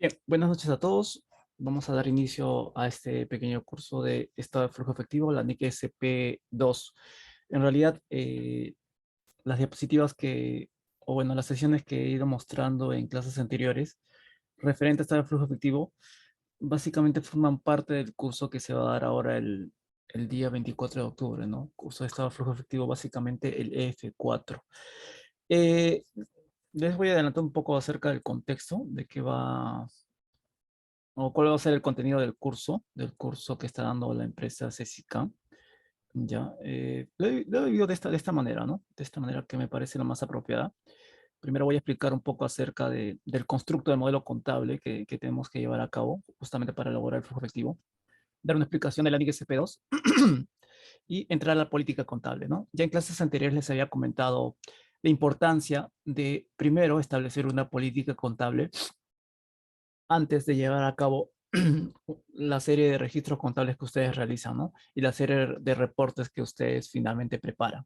Bien, buenas noches a todos. Vamos a dar inicio a este pequeño curso de estado de flujo efectivo, la NIC SP2. En realidad, las diapositivas o bueno, las sesiones que he ido mostrando en clases anteriores referente a estado de flujo efectivo, básicamente forman parte del curso que se va a dar ahora el día 24 de octubre, ¿no? Curso de estado de flujo efectivo, básicamente el EF4. Eh, Les voy a adelantar un poco acerca del contexto, de qué va o cuál va a ser el contenido del curso que está dando la empresa CECICA. Ya, lo he vivido de esta manera, ¿no? De esta manera que me parece la más apropiada. Primero voy a explicar un poco acerca del constructo del modelo contable que tenemos que llevar a cabo justamente para elaborar el flujo efectivo, dar una explicación de la NIC SP2 y entrar a la política contable, ¿no? Ya en clases anteriores les había comentado la importancia de primero establecer una política contable antes de llevar a cabo la serie de registros contables que ustedes realizan, ¿no? Y la serie de reportes que ustedes finalmente preparan,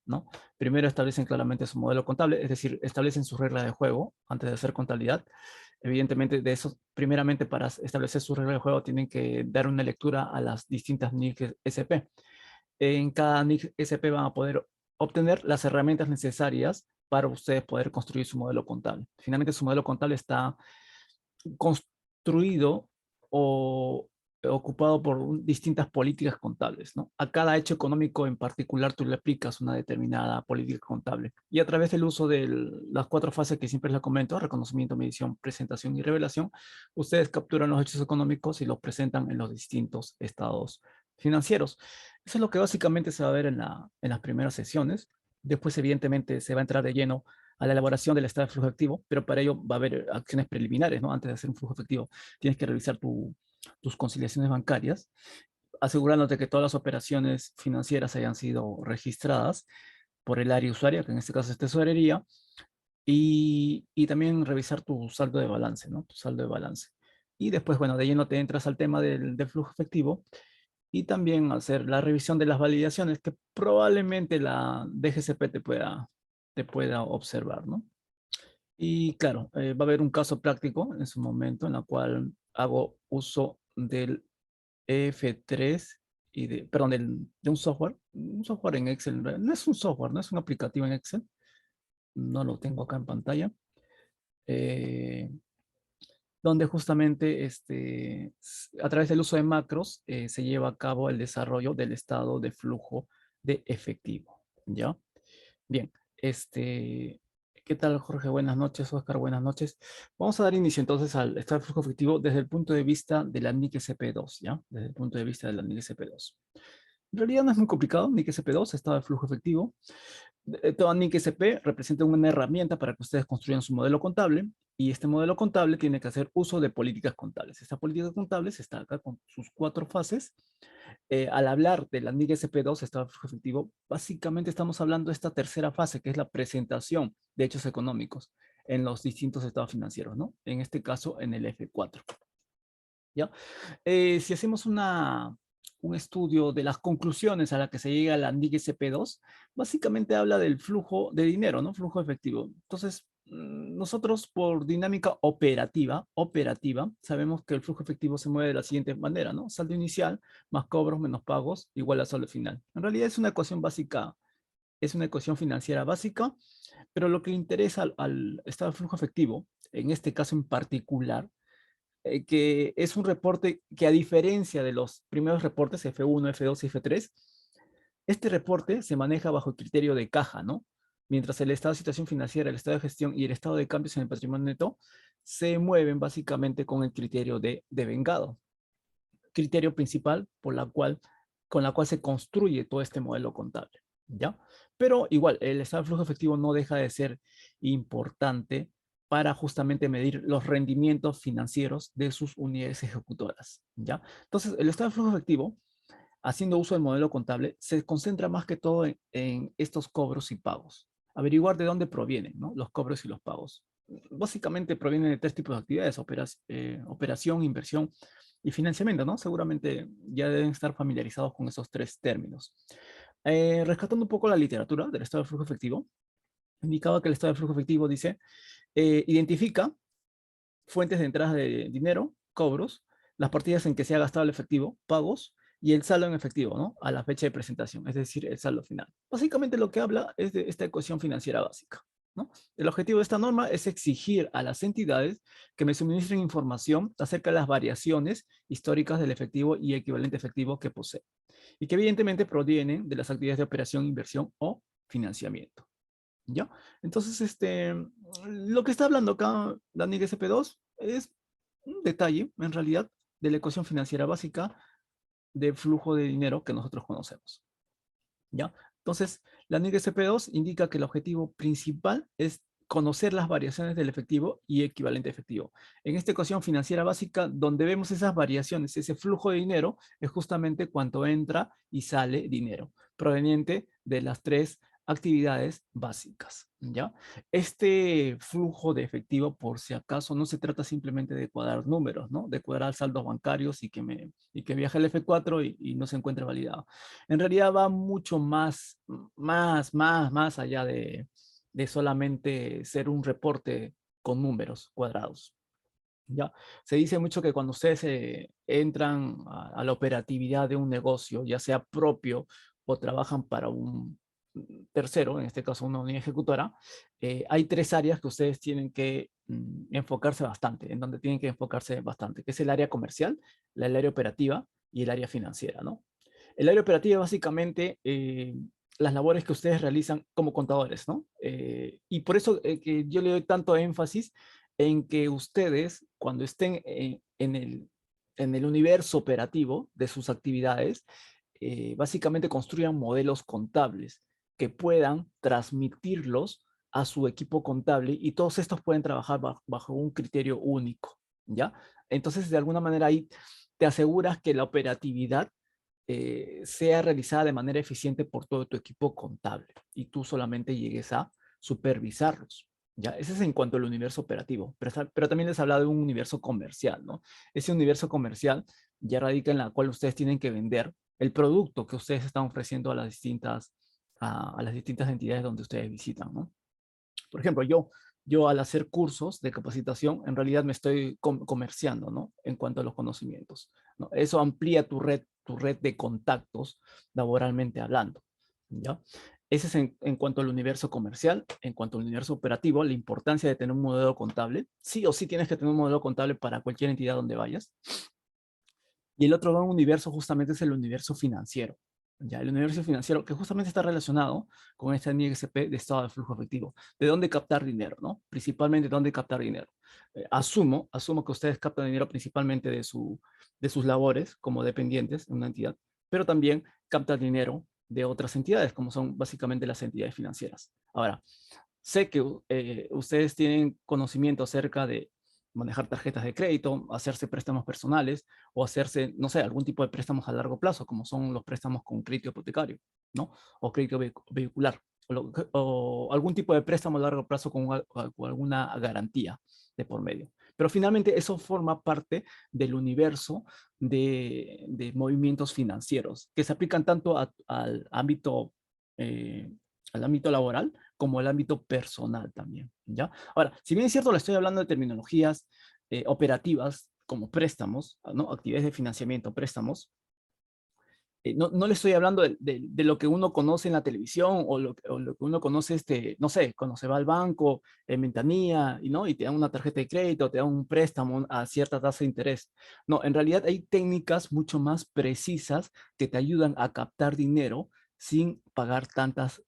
¿no? Primero establecen claramente su modelo contable, es decir, establecen sus reglas de juego antes de hacer contabilidad. Evidentemente, de eso, primeramente para establecer su regla de juego tienen que dar una lectura a las distintas NIC SP. En cada NIC SP van a poder obtener las herramientas necesarias para ustedes poder construir su modelo contable. Finalmente, su modelo contable está construido o ocupado por distintas políticas contables, ¿no? A cada hecho económico en particular tú le aplicas una determinada política contable. Y a través del uso de las cuatro fases que siempre les comento, reconocimiento, medición, presentación y revelación, ustedes capturan los hechos económicos y los presentan en los distintos estados financieros. Eso es lo que básicamente se va a ver en las primeras sesiones. Después, evidentemente, se va a entrar de lleno a la elaboración del estado de flujo efectivo, pero para ello va a haber acciones preliminares, ¿no? Antes de hacer un flujo efectivo, tienes que revisar tus conciliaciones bancarias, asegurándote que todas las operaciones financieras hayan sido registradas por el área usuaria, que en este caso es tesorería, y también revisar tu saldo de balance, ¿no? Tu saldo de balance. Y después, bueno, de lleno te entras al tema del flujo efectivo y también hacer la revisión de las validaciones que probablemente la DGCP te pueda observar, ¿no? Y claro, va a haber un caso práctico en su momento en la cual hago uso del F3 perdón, de un software en Excel. No es un software, no es un aplicativo en Excel. No lo tengo acá en pantalla. eh, Donde justamente a través del uso de macros se lleva a cabo el desarrollo del estado de flujo de efectivo. ¿Ya? Bien, ¿qué tal, Jorge? Buenas noches, Oscar, buenas noches. Vamos a dar inicio entonces al estado de flujo efectivo desde el punto de vista de la NIC SP2, ¿ya? Desde el punto de vista de la NIC SP2. En realidad no es muy complicado, NIC SP2, estado de flujo efectivo. Toda NIC SP representa una herramienta para que ustedes construyan su modelo contable y este modelo contable tiene que hacer uso de políticas contables. Esta política contable está acá con sus cuatro fases. Al hablar de la NIC SP2, estado de flujo efectivo, básicamente estamos hablando de esta tercera fase, que es la presentación de hechos económicos en los distintos estados financieros, ¿no? En este caso, en el F4, ¿ya? Si hacemos un estudio de las conclusiones a las que se llega a la NIC SP2, básicamente habla del flujo de dinero, ¿no? Flujo efectivo. Entonces, nosotros por dinámica operativa, sabemos que el flujo efectivo se mueve de la siguiente manera, ¿no? Saldo inicial más cobros menos pagos igual a saldo final. En realidad es una ecuación básica, es una ecuación financiera básica, pero lo que le interesa al estado de flujo efectivo, en este caso en particular, que es un reporte que a diferencia de los primeros reportes F1, F2 y F3, este reporte se maneja bajo el criterio de caja, ¿no? Mientras el estado de situación financiera, el estado de gestión y el estado de cambios en el patrimonio neto se mueven básicamente con el criterio de vengado, criterio principal con la cual se construye todo este modelo contable, ¿ya? Pero igual, el estado de flujo efectivo no deja de ser importante para justamente medir los rendimientos financieros de sus unidades ejecutoras, ¿ya? Entonces, el estado de flujo efectivo, haciendo uso del modelo contable, se concentra más que todo en estos cobros y pagos. Averiguar de dónde provienen, ¿no? Los cobros y los pagos. Básicamente provienen de tres tipos de actividades: operación, inversión y financiamiento, ¿no? Seguramente ya deben estar familiarizados con esos tres términos. Rescatando un poco la literatura del estado de flujo efectivo, indicaba que el estado de flujo efectivo dice, identifica fuentes de entradas de dinero, cobros, las partidas en que se ha gastado el efectivo, pagos, y el saldo en efectivo, ¿no? A la fecha de presentación, es decir, el saldo final. Básicamente lo que habla es de esta ecuación financiera básica, ¿no? El objetivo de esta norma es exigir a las entidades que me suministren información acerca de las variaciones históricas del efectivo y equivalente efectivo que posee, y que evidentemente provienen de las actividades de operación, inversión o financiamiento. ¿Ya? Entonces, lo que está hablando acá Daniel SP2 es un detalle, en realidad, de la ecuación financiera básica de flujo de dinero que nosotros conocemos. ¿Ya? Entonces, la NIC SP2 indica que el objetivo principal es conocer las variaciones del efectivo y equivalente efectivo. En esta ecuación financiera básica, donde vemos esas variaciones, ese flujo de dinero, es justamente cuánto entra y sale dinero, proveniente de las tres actividades básicas, ¿ya? Este flujo de efectivo, por si acaso, no se trata simplemente de cuadrar números, ¿no? De cuadrar saldos bancarios y que viaje el F4 y no se encuentre validado. En realidad va mucho más allá de solamente ser un reporte con números cuadrados. ¿Ya? Se dice mucho que cuando ustedes entran a la operatividad de un negocio, ya sea propio o trabajan para un tercero, en este caso una unidad ejecutora, hay tres áreas que ustedes tienen que enfocarse bastante, en donde tienen que enfocarse bastante, que es el área comercial, el área operativa y el área financiera, ¿no? El área operativa básicamente las labores que ustedes realizan como contadores, ¿no? Y por eso que yo le doy tanto énfasis en que ustedes, cuando estén en el universo operativo de sus actividades, básicamente construyan modelos contables que puedan transmitirlos a su equipo contable y todos estos pueden trabajar bajo un criterio único, ¿ya? Entonces, de alguna manera ahí te aseguras que la operatividad sea realizada de manera eficiente por todo tu equipo contable y tú solamente llegues a supervisarlos. ¿Ya? Ese es en cuanto al universo operativo, pero también les habla de un universo comercial, ¿no? Ese universo comercial ya radica en la cual ustedes tienen que vender el producto que ustedes están ofreciendo a las distintas entidades donde ustedes visitan, ¿no? Por ejemplo, yo al hacer cursos de capacitación, en realidad me estoy comerciando, ¿no? En cuanto a los conocimientos, ¿no? Eso amplía tu red de contactos laboralmente hablando, ¿ya? Ese es en cuanto al universo comercial. En cuanto al universo operativo, la importancia de tener un modelo contable. Sí o sí tienes que tener un modelo contable para cualquier entidad donde vayas. Y el otro gran universo justamente es el universo financiero. Ya, el universo financiero que justamente está relacionado con este NIXP de estado de flujo efectivo. ¿De dónde captar dinero? ¿No? Principalmente, ¿de dónde captar dinero? Asumo que ustedes captan dinero principalmente de sus labores como dependientes en una entidad, pero también captan dinero de otras entidades, como son básicamente las entidades financieras. Ahora, sé que ustedes tienen conocimiento acerca de manejar tarjetas de crédito, hacerse préstamos personales o hacerse, no sé, algún tipo de préstamos a largo plazo, como son los préstamos con crédito hipotecario, ¿no? O crédito vehicular, o algún tipo de préstamo a largo plazo con alguna garantía de por medio. Pero finalmente eso forma parte del universo de movimientos financieros que se aplican tanto eh, al ámbito laboral como el ámbito personal también, ¿ya? Ahora, si bien es cierto, le estoy hablando de terminologías operativas como préstamos, ¿no? Actividades de financiamiento, préstamos, no le estoy hablando de lo que uno conoce en la televisión o lo que uno conoce, no sé, cuando se va al banco, en ventanilla, ¿no? Y te dan una tarjeta de crédito, te dan un préstamo a cierta tasa de interés. No, en realidad hay técnicas mucho más precisas que te ayudan a captar dinero sin pagar tantas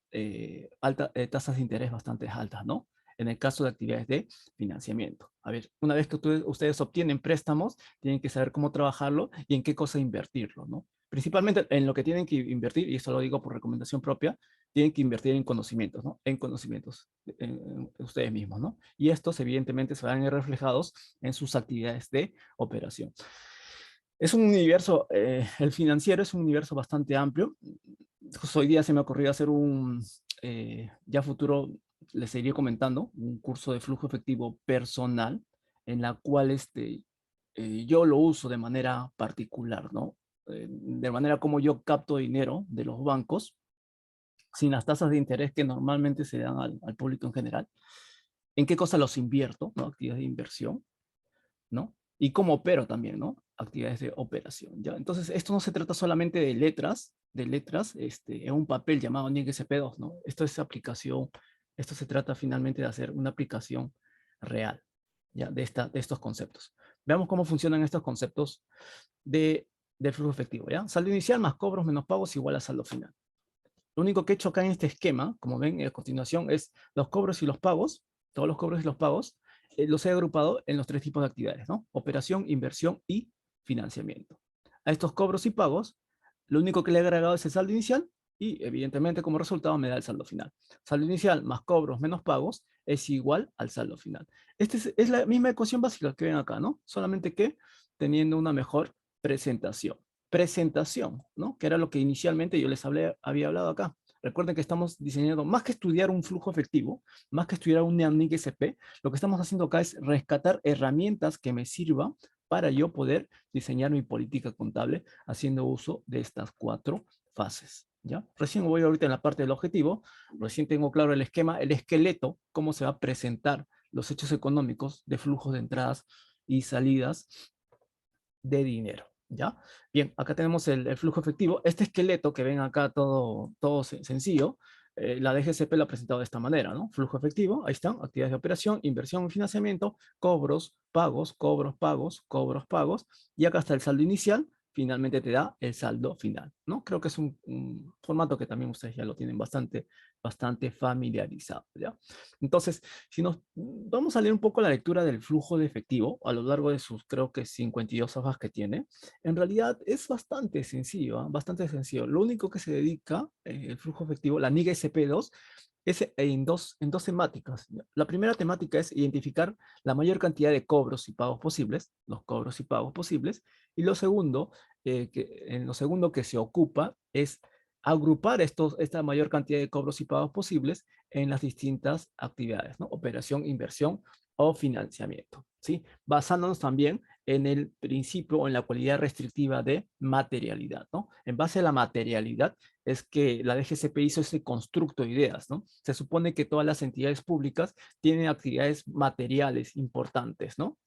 tasas de interés bastante altas, ¿no? En el caso de actividades de financiamiento. A ver, una vez que ustedes obtienen préstamos, tienen que saber cómo trabajarlo y en qué cosa invertirlo, ¿no? Principalmente en lo que tienen que invertir, y esto lo digo por recomendación propia, tienen que invertir en conocimientos, ¿no? En conocimientos, en ustedes mismos, ¿no? Y estos evidentemente se van a ver reflejados en sus actividades de operación. Es un universo, el financiero es un universo bastante amplio. Justo hoy día se me ha ocurrido hacer ya futuro les seguiré comentando, un curso de flujo efectivo personal, en la cual yo lo uso de manera particular, ¿no? De manera como yo capto dinero de los bancos, sin las tasas de interés que normalmente se dan al público en general. ¿En qué cosas los invierto? ¿No? Actividades de inversión. ¿no? Y cómo opero también, ¿no? Actividades de operación, ¿ya? Entonces, esto no se trata solamente de letras en un papel llamado NIC-SP2, ¿no? Esto es aplicación, esto se trata finalmente de hacer una aplicación real, ¿ya? De estos conceptos. Veamos cómo funcionan estos conceptos de flujo efectivo, ¿ya? Saldo inicial más cobros menos pagos igual a saldo final. Lo único que he hecho acá en este esquema, como ven a continuación, es los cobros y los pagos, todos los cobros y los pagos, los he agrupado en los tres tipos de actividades, ¿no? Operación, inversión y financiamiento. A estos cobros y pagos, lo único que le he agregado es el saldo inicial y evidentemente como resultado me da el saldo final. Saldo inicial más cobros menos pagos es igual al saldo final. Esta es la misma ecuación básica que ven acá, ¿no? Solamente que teniendo una mejor presentación. Presentación, ¿no? Que era lo que inicialmente yo les había hablado acá. Recuerden que estamos diseñando, más que estudiar un flujo efectivo, más que estudiar un NIC SP, lo que estamos haciendo acá es rescatar herramientas que me sirvan para yo poder diseñar mi política contable haciendo uso de estas cuatro fases. ¿Ya? Recién voy ahorita en la parte del objetivo, recién tengo claro el esquema, el esqueleto, cómo se va a presentar los hechos económicos de flujos de entradas y salidas de dinero. ¿Ya? Bien, acá tenemos el flujo efectivo. Este esqueleto que ven acá todo sencillo, la DGCP lo ha presentado de esta manera, ¿no? Flujo efectivo, ahí están, actividades de operación, inversión y financiamiento, cobros, pagos, cobros, pagos, cobros, pagos, y acá está el saldo inicial, finalmente te da el saldo final, ¿no? Creo que es un formato que también ustedes ya lo tienen bastante familiarizado, ¿ya? Entonces, si nos vamos a leer un poco la lectura del flujo de efectivo a lo largo de sus, creo que 52 hojas que tiene, en realidad es bastante sencillo, ¿eh? Bastante sencillo. Lo único que se dedica, el flujo efectivo, la NIGA SP2, es en dos temáticas. La primera temática es identificar la mayor cantidad de cobros y pagos posibles, los cobros y pagos posibles, y lo segundo, en lo segundo que se ocupa es agrupar esta mayor cantidad de cobros y pagos posibles en las distintas actividades, ¿no? Operación, inversión o financiamiento, ¿sí? Basándonos también en el principio o en la cualidad restrictiva de materialidad, ¿no? En base a la materialidad es que la DGCP hizo ese constructo de ideas, ¿no? Se supone que todas las entidades públicas tienen actividades materiales importantes, ¿no?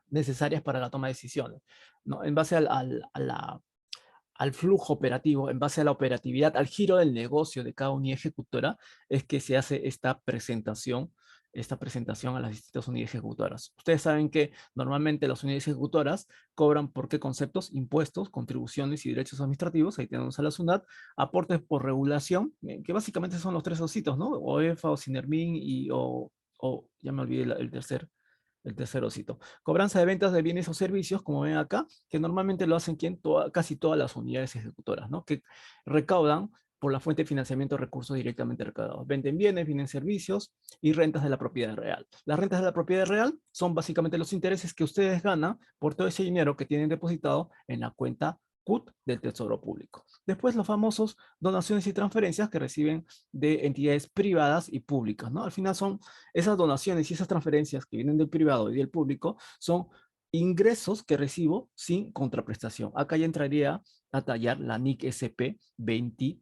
Necesarias para la toma de decisiones, ¿no? En base al flujo operativo, en base a la operatividad, al giro del negocio de cada unidad ejecutora, es que se hace esta presentación a las distintas unidades ejecutoras. Ustedes saben que normalmente las unidades ejecutoras cobran por qué conceptos, impuestos, contribuciones y derechos administrativos, ahí tenemos a la SUNAT, aportes por regulación, que básicamente son los tres ositos, ¿no? OEFA o SINERMIN o ya me olvidé el tercer osito. Cobranza de ventas de bienes o servicios, como ven acá, que normalmente lo hacen casi todas las unidades ejecutoras, ¿no? Que recaudan por la fuente de financiamiento recursos directamente recaudados. Venden bienes, venden servicios y rentas de la propiedad real. Las rentas de la propiedad real son básicamente los intereses que ustedes ganan por todo ese dinero que tienen depositado en la cuenta CUT del Tesoro Público. Después los famosos donaciones y transferencias que reciben de entidades privadas y públicas, ¿no? Al final son esas donaciones y esas transferencias que vienen del privado y del público, son ingresos que recibo sin contraprestación. Acá ya entraría a tallar la NIC SP 23,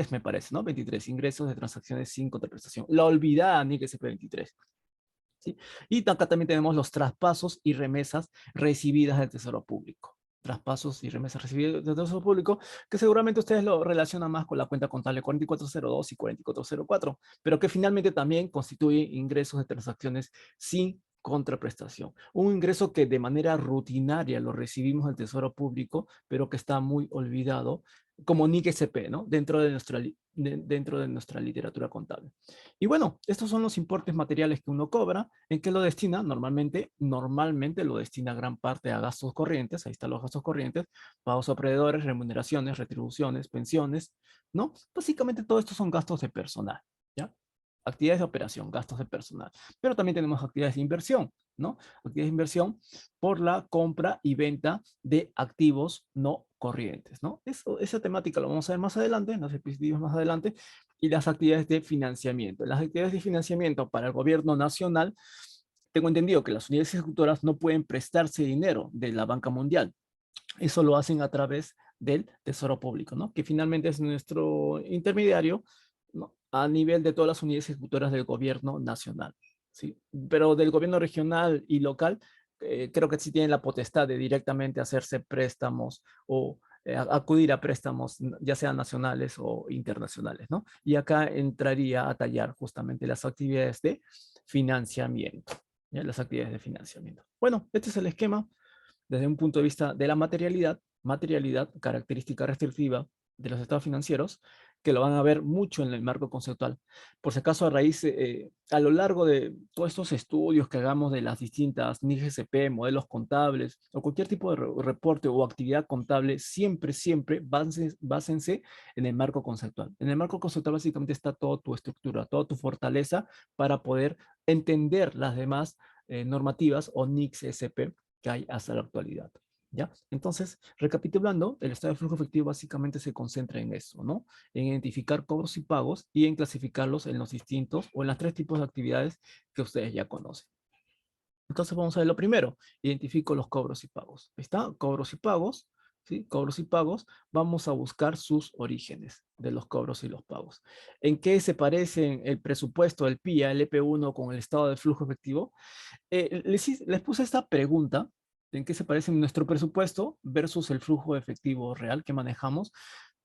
me parece, ¿no? 23, ingresos de transacciones sin contraprestación. La olvidada NIC SP 23. ¿Sí? Y acá también tenemos los traspasos y remesas recibidas del Tesoro Público. Traspasos y remesas recibidas del Tesoro Público, que seguramente ustedes lo relacionan más con la cuenta contable 4402 y 4404, pero que finalmente también constituye ingresos de transacciones sin contraprestación. Un ingreso que de manera rutinaria lo recibimos del Tesoro Público, pero que está muy olvidado como NIC SP, ¿no? Dentro de nuestra literatura contable. Y bueno, estos son los importes materiales que uno cobra. ¿En qué lo destina? Normalmente lo destina gran parte a gastos corrientes. Ahí están los gastos corrientes, pagos a proveedores, remuneraciones, retribuciones, pensiones, ¿no? Básicamente todo esto son gastos de personal, ¿ya? Actividades de operación, gastos de personal. Pero también tenemos actividades de inversión, ¿no? Actividades de inversión por la compra y venta de activos no corrientes, ¿no? Esa temática lo vamos a ver más adelante, en los episodios más adelante, y las actividades de financiamiento. Las actividades de financiamiento para el gobierno nacional, tengo entendido que las unidades ejecutoras no pueden prestarse dinero de la banca mundial. Eso lo hacen a través del Tesoro Público, ¿no? Que finalmente es nuestro intermediario, ¿no? A nivel de todas las unidades ejecutoras del gobierno nacional. ¿sí? Pero del gobierno regional y local, creo que sí tienen la potestad de directamente hacerse préstamos o acudir a préstamos, ya sean nacionales o internacionales, ¿no? Y acá entraría a tallar justamente las actividades de financiamiento, ¿ya? Las actividades de financiamiento. Bueno, este es el esquema desde un punto de vista de la materialidad, característica restrictiva de los estados financieros, que lo van a ver mucho en el marco conceptual. Por si acaso, a lo largo de todos estos estudios que hagamos de las distintas NIGSP, modelos contables, o cualquier tipo de reporte o actividad contable, siempre básense en el marco conceptual. En el marco conceptual básicamente está toda tu estructura, toda tu fortaleza para poder entender las demás normativas o NICS-SP que hay hasta la actualidad. ¿Ya? Entonces, recapitulando, el estado de flujo efectivo básicamente se concentra en eso, ¿no? En identificar cobros y pagos y en clasificarlos en los distintos o en las tres tipos de actividades que ustedes ya conocen. Entonces vamos a ver lo primero, identifico los cobros y pagos. Ahí está, cobros y pagos, ¿sí? Cobros y pagos, vamos a buscar sus orígenes de los cobros y los pagos. ¿En qué se parecen el presupuesto, el PIA, el EP1 con el estado de flujo efectivo? Les puse esta pregunta, ¿en qué se parece nuestro presupuesto versus el flujo efectivo real que manejamos?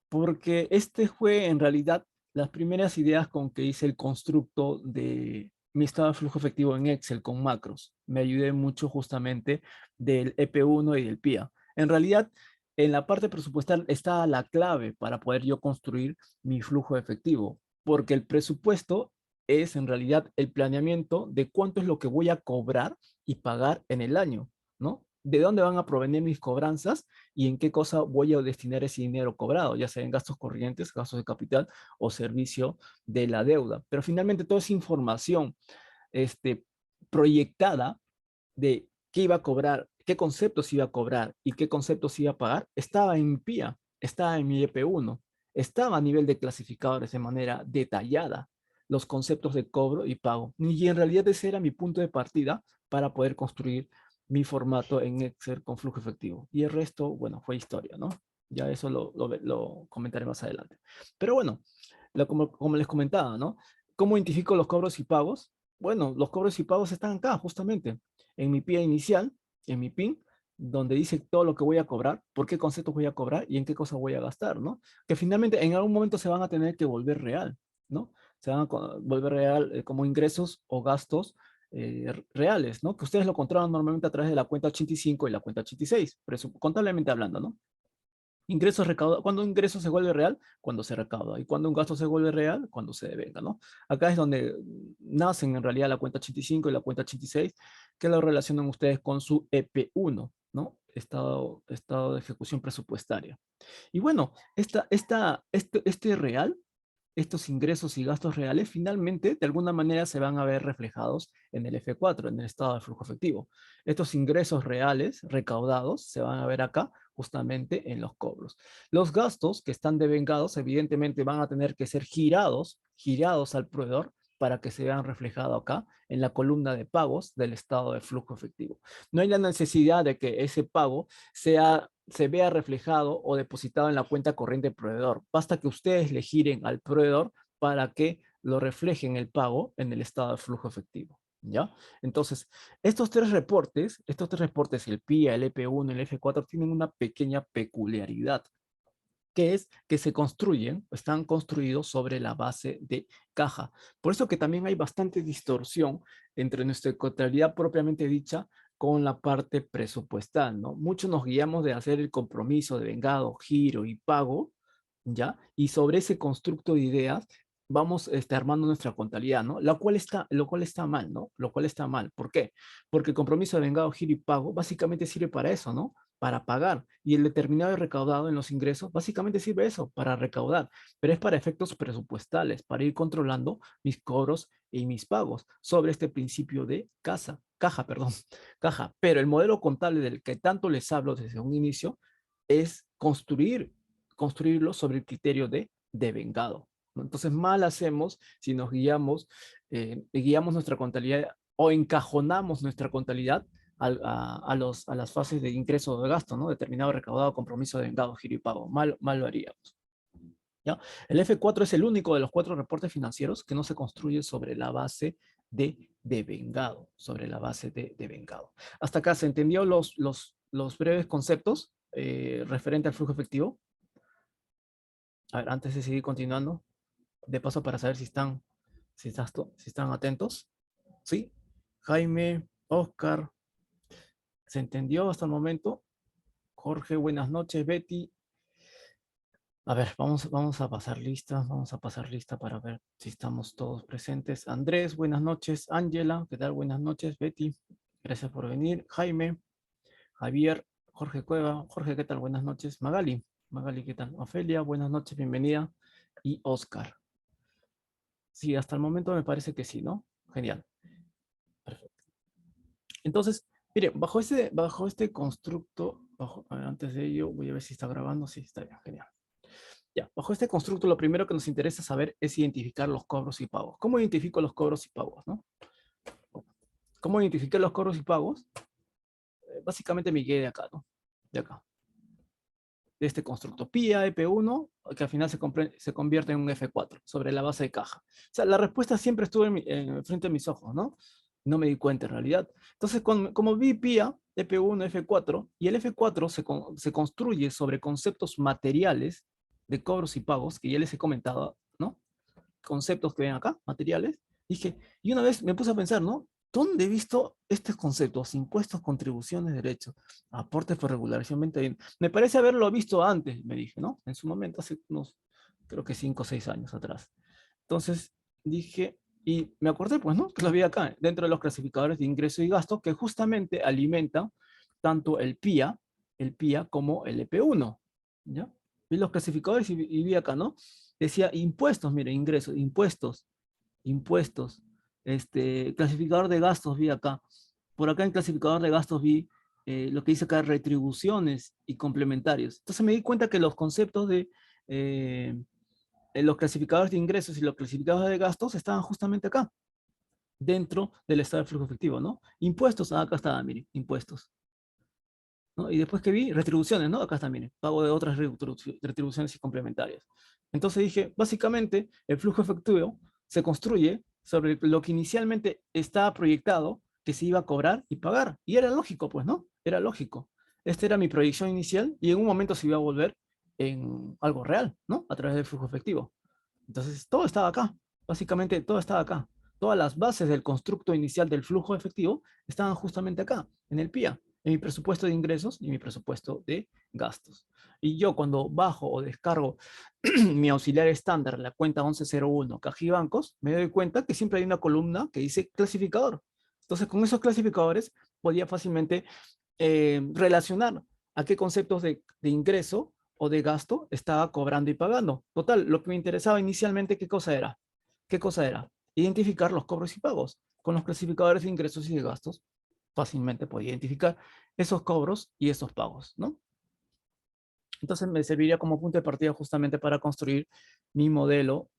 Porque este fue en realidad las primeras ideas con que hice el constructo de mi estado de flujo efectivo en Excel con macros. Me ayudé mucho justamente del EP1 y del PIA. En realidad, en la parte presupuestal está la clave para poder yo construir mi flujo efectivo, porque el presupuesto es en realidad el planeamiento de cuánto es lo que voy a cobrar y pagar en el año, ¿no? De dónde van a provenir mis cobranzas y en qué cosa voy a destinar ese dinero cobrado, ya sea en gastos corrientes, gastos de capital o servicio de la deuda. Pero finalmente toda esa información este, proyectada de qué iba a cobrar, qué conceptos iba a cobrar y qué conceptos iba a pagar, estaba en mi PIA, estaba en mi EP1, estaba a nivel de clasificadores de manera detallada los conceptos de cobro y pago. Y en realidad ese era mi punto de partida para poder construir mi formato en Excel con flujo efectivo. Y el resto, bueno, fue historia, ¿no? Ya eso lo comentaré más adelante. Pero bueno, como les comentaba, ¿no? ¿Cómo identifico los cobros y pagos? Bueno, los cobros y pagos están acá, justamente, en mi PIA inicial, en mi PIN, donde dice todo lo que voy a cobrar, por qué conceptos voy a cobrar y en qué cosa voy a gastar, ¿no? Que finalmente en algún momento se van a tener que volver real, ¿no? Se van a volver real como ingresos o gastos reales, ¿no? Que ustedes lo controlan normalmente a través de la cuenta 85 y la cuenta 86, contablemente hablando, ¿no? Ingresos recaudados. ¿Cuándo un ingreso se vuelve real? Cuando se recauda. ¿Y cuando un gasto se vuelve real? Cuando se devenga, ¿no? Acá es donde nacen en realidad la cuenta 85 y la cuenta 86, que lo relacionan ustedes con su EP1, ¿no? Estado de ejecución presupuestaria. Y bueno, este real, estos ingresos y gastos reales, finalmente, de alguna manera, se van a ver reflejados en el F4, en el estado de flujo efectivo. Estos ingresos reales recaudados se van a ver acá justamente en los cobros. Los gastos que están devengados, evidentemente, van a tener que ser girados al proveedor para que se vean reflejados acá en la columna de pagos del estado de flujo efectivo. No hay la necesidad de que ese pago se vea reflejado o depositado en la cuenta corriente del proveedor. Basta que ustedes le giren al proveedor para que lo reflejen el pago en el estado de flujo efectivo. ¿Ya? Entonces, estos tres reportes, el PIA, el EP1 y el F4, tienen una pequeña peculiaridad, que es que están construidos sobre la base de caja. Por eso que también hay bastante distorsión entre nuestra contabilidad propiamente dicha con la parte presupuestal, ¿no? Muchos nos guiamos de hacer el compromiso de vengado, giro y pago, ¿ya? Y sobre ese constructo de ideas vamos armando nuestra contabilidad, ¿no? Lo cual está mal, ¿no? Lo cual está mal. ¿Por qué? Porque el compromiso de vengado, giro y pago básicamente sirve para eso, ¿no? Para pagar. Y el determinado y recaudado en los ingresos básicamente sirve eso, para recaudar. Pero es para efectos presupuestales, para ir controlando mis cobros y mis pagos sobre este principio de caja, perdón, caja. Pero el modelo contable del que tanto les hablo desde un inicio es construirlo sobre el criterio de devengado, ¿no? Entonces, mal hacemos si nos guiamos nuestra contabilidad o encajonamos nuestra contabilidad a las fases de ingreso o de gasto, ¿no? Determinado, recaudado, compromiso, devengado, giro y pago. Mal lo haríamos. ¿Ya? El F4 es el único de los 4 reportes financieros que no se construye sobre la base de devengado, sobre la base de devengado. ¿Hasta acá se entendió los breves conceptos referente al flujo efectivo? A ver, antes de seguir continuando, de paso para saber si están atentos. ¿Sí? Jaime, Oscar, ¿se entendió hasta el momento? Jorge, buenas noches. Betty. A ver, vamos a pasar lista, vamos a pasar lista para ver si estamos todos presentes. Andrés, buenas noches. Ángela, ¿qué tal? Buenas noches. Betty, gracias por venir. Jaime, Javier, Jorge Cueva. Jorge, ¿qué tal? Buenas noches. Magali, Magali, ¿qué tal? Ofelia, buenas noches, bienvenida. Y Oscar. Sí, hasta el momento me parece que sí, ¿no? Genial. Perfecto. Entonces, mire, bajo este constructo, a ver, antes de ello, voy a ver si está grabando. Sí, está bien, genial. Ya, bajo este constructo, lo primero que nos interesa saber es identificar los cobros y pagos. ¿Cómo identifico los cobros y pagos, no? ¿Cómo identificar los cobros y pagos? Básicamente me guié de acá, ¿no? De acá. De este constructo. PIA, EP1, que al final se convierte en un F4, sobre la base de caja. O sea, la respuesta siempre estuvo frente a mis ojos, ¿no? No me di cuenta en realidad. Entonces, como vi PIA, EP1, F4, y el F4 se construye sobre conceptos materiales de cobros y pagos, que ya les he comentado, ¿no? Conceptos que ven acá, materiales, dije, y una vez me puse a pensar, ¿no? ¿Dónde he visto estos conceptos? Impuestos, contribuciones, derechos, aportes por regulación, venta bien. Me parece haberlo visto antes, me dije, ¿no? En su momento, hace unos, creo que 5 o 6 años atrás. Entonces dije, y me acordé, pues, ¿no? Que lo vi acá, dentro de los clasificadores de ingreso y gasto, que justamente alimentan tanto el PIA como el EP1, ¿ya? Vi los clasificadores y vi acá, ¿no? Decía impuestos, mire, ingresos, impuestos, clasificador de gastos vi acá. Por acá en clasificador de gastos vi lo que dice acá, retribuciones y complementarios. Entonces me di cuenta que los conceptos de los clasificadores de ingresos y los clasificadores de gastos estaban justamente acá, dentro del estado de flujo efectivo, ¿no? Impuestos, acá estaba, mire, impuestos. ¿No? Y después que vi, retribuciones, ¿no? Acá está, miren, pago de otras retribuciones y complementarias. Entonces dije, básicamente, el flujo efectivo se construye sobre lo que inicialmente estaba proyectado que se iba a cobrar y pagar. Y era lógico, pues, ¿no? Era lógico. Esta era mi proyección inicial y en un momento se iba a volver en algo real, ¿no? A través del flujo efectivo. Entonces, todo estaba acá. Básicamente, todo estaba acá. Todas las bases del constructo inicial del flujo efectivo estaban justamente acá, en el PIA, en mi presupuesto de ingresos y mi presupuesto de gastos. Y yo cuando bajo o descargo mi auxiliar estándar, la cuenta 1101, caja y bancos, me doy cuenta que siempre hay una columna que dice clasificador. Entonces, con esos clasificadores podía fácilmente relacionar a qué conceptos de ingreso o de gasto estaba cobrando y pagando. Total, lo que me interesaba inicialmente, ¿qué cosa era? ¿Qué cosa era? Identificar los cobros y pagos. Con los clasificadores de ingresos y de gastos, fácilmente podía identificar esos cobros y esos pagos, ¿no? Entonces me serviría como punto de partida justamente para construir mi modelo,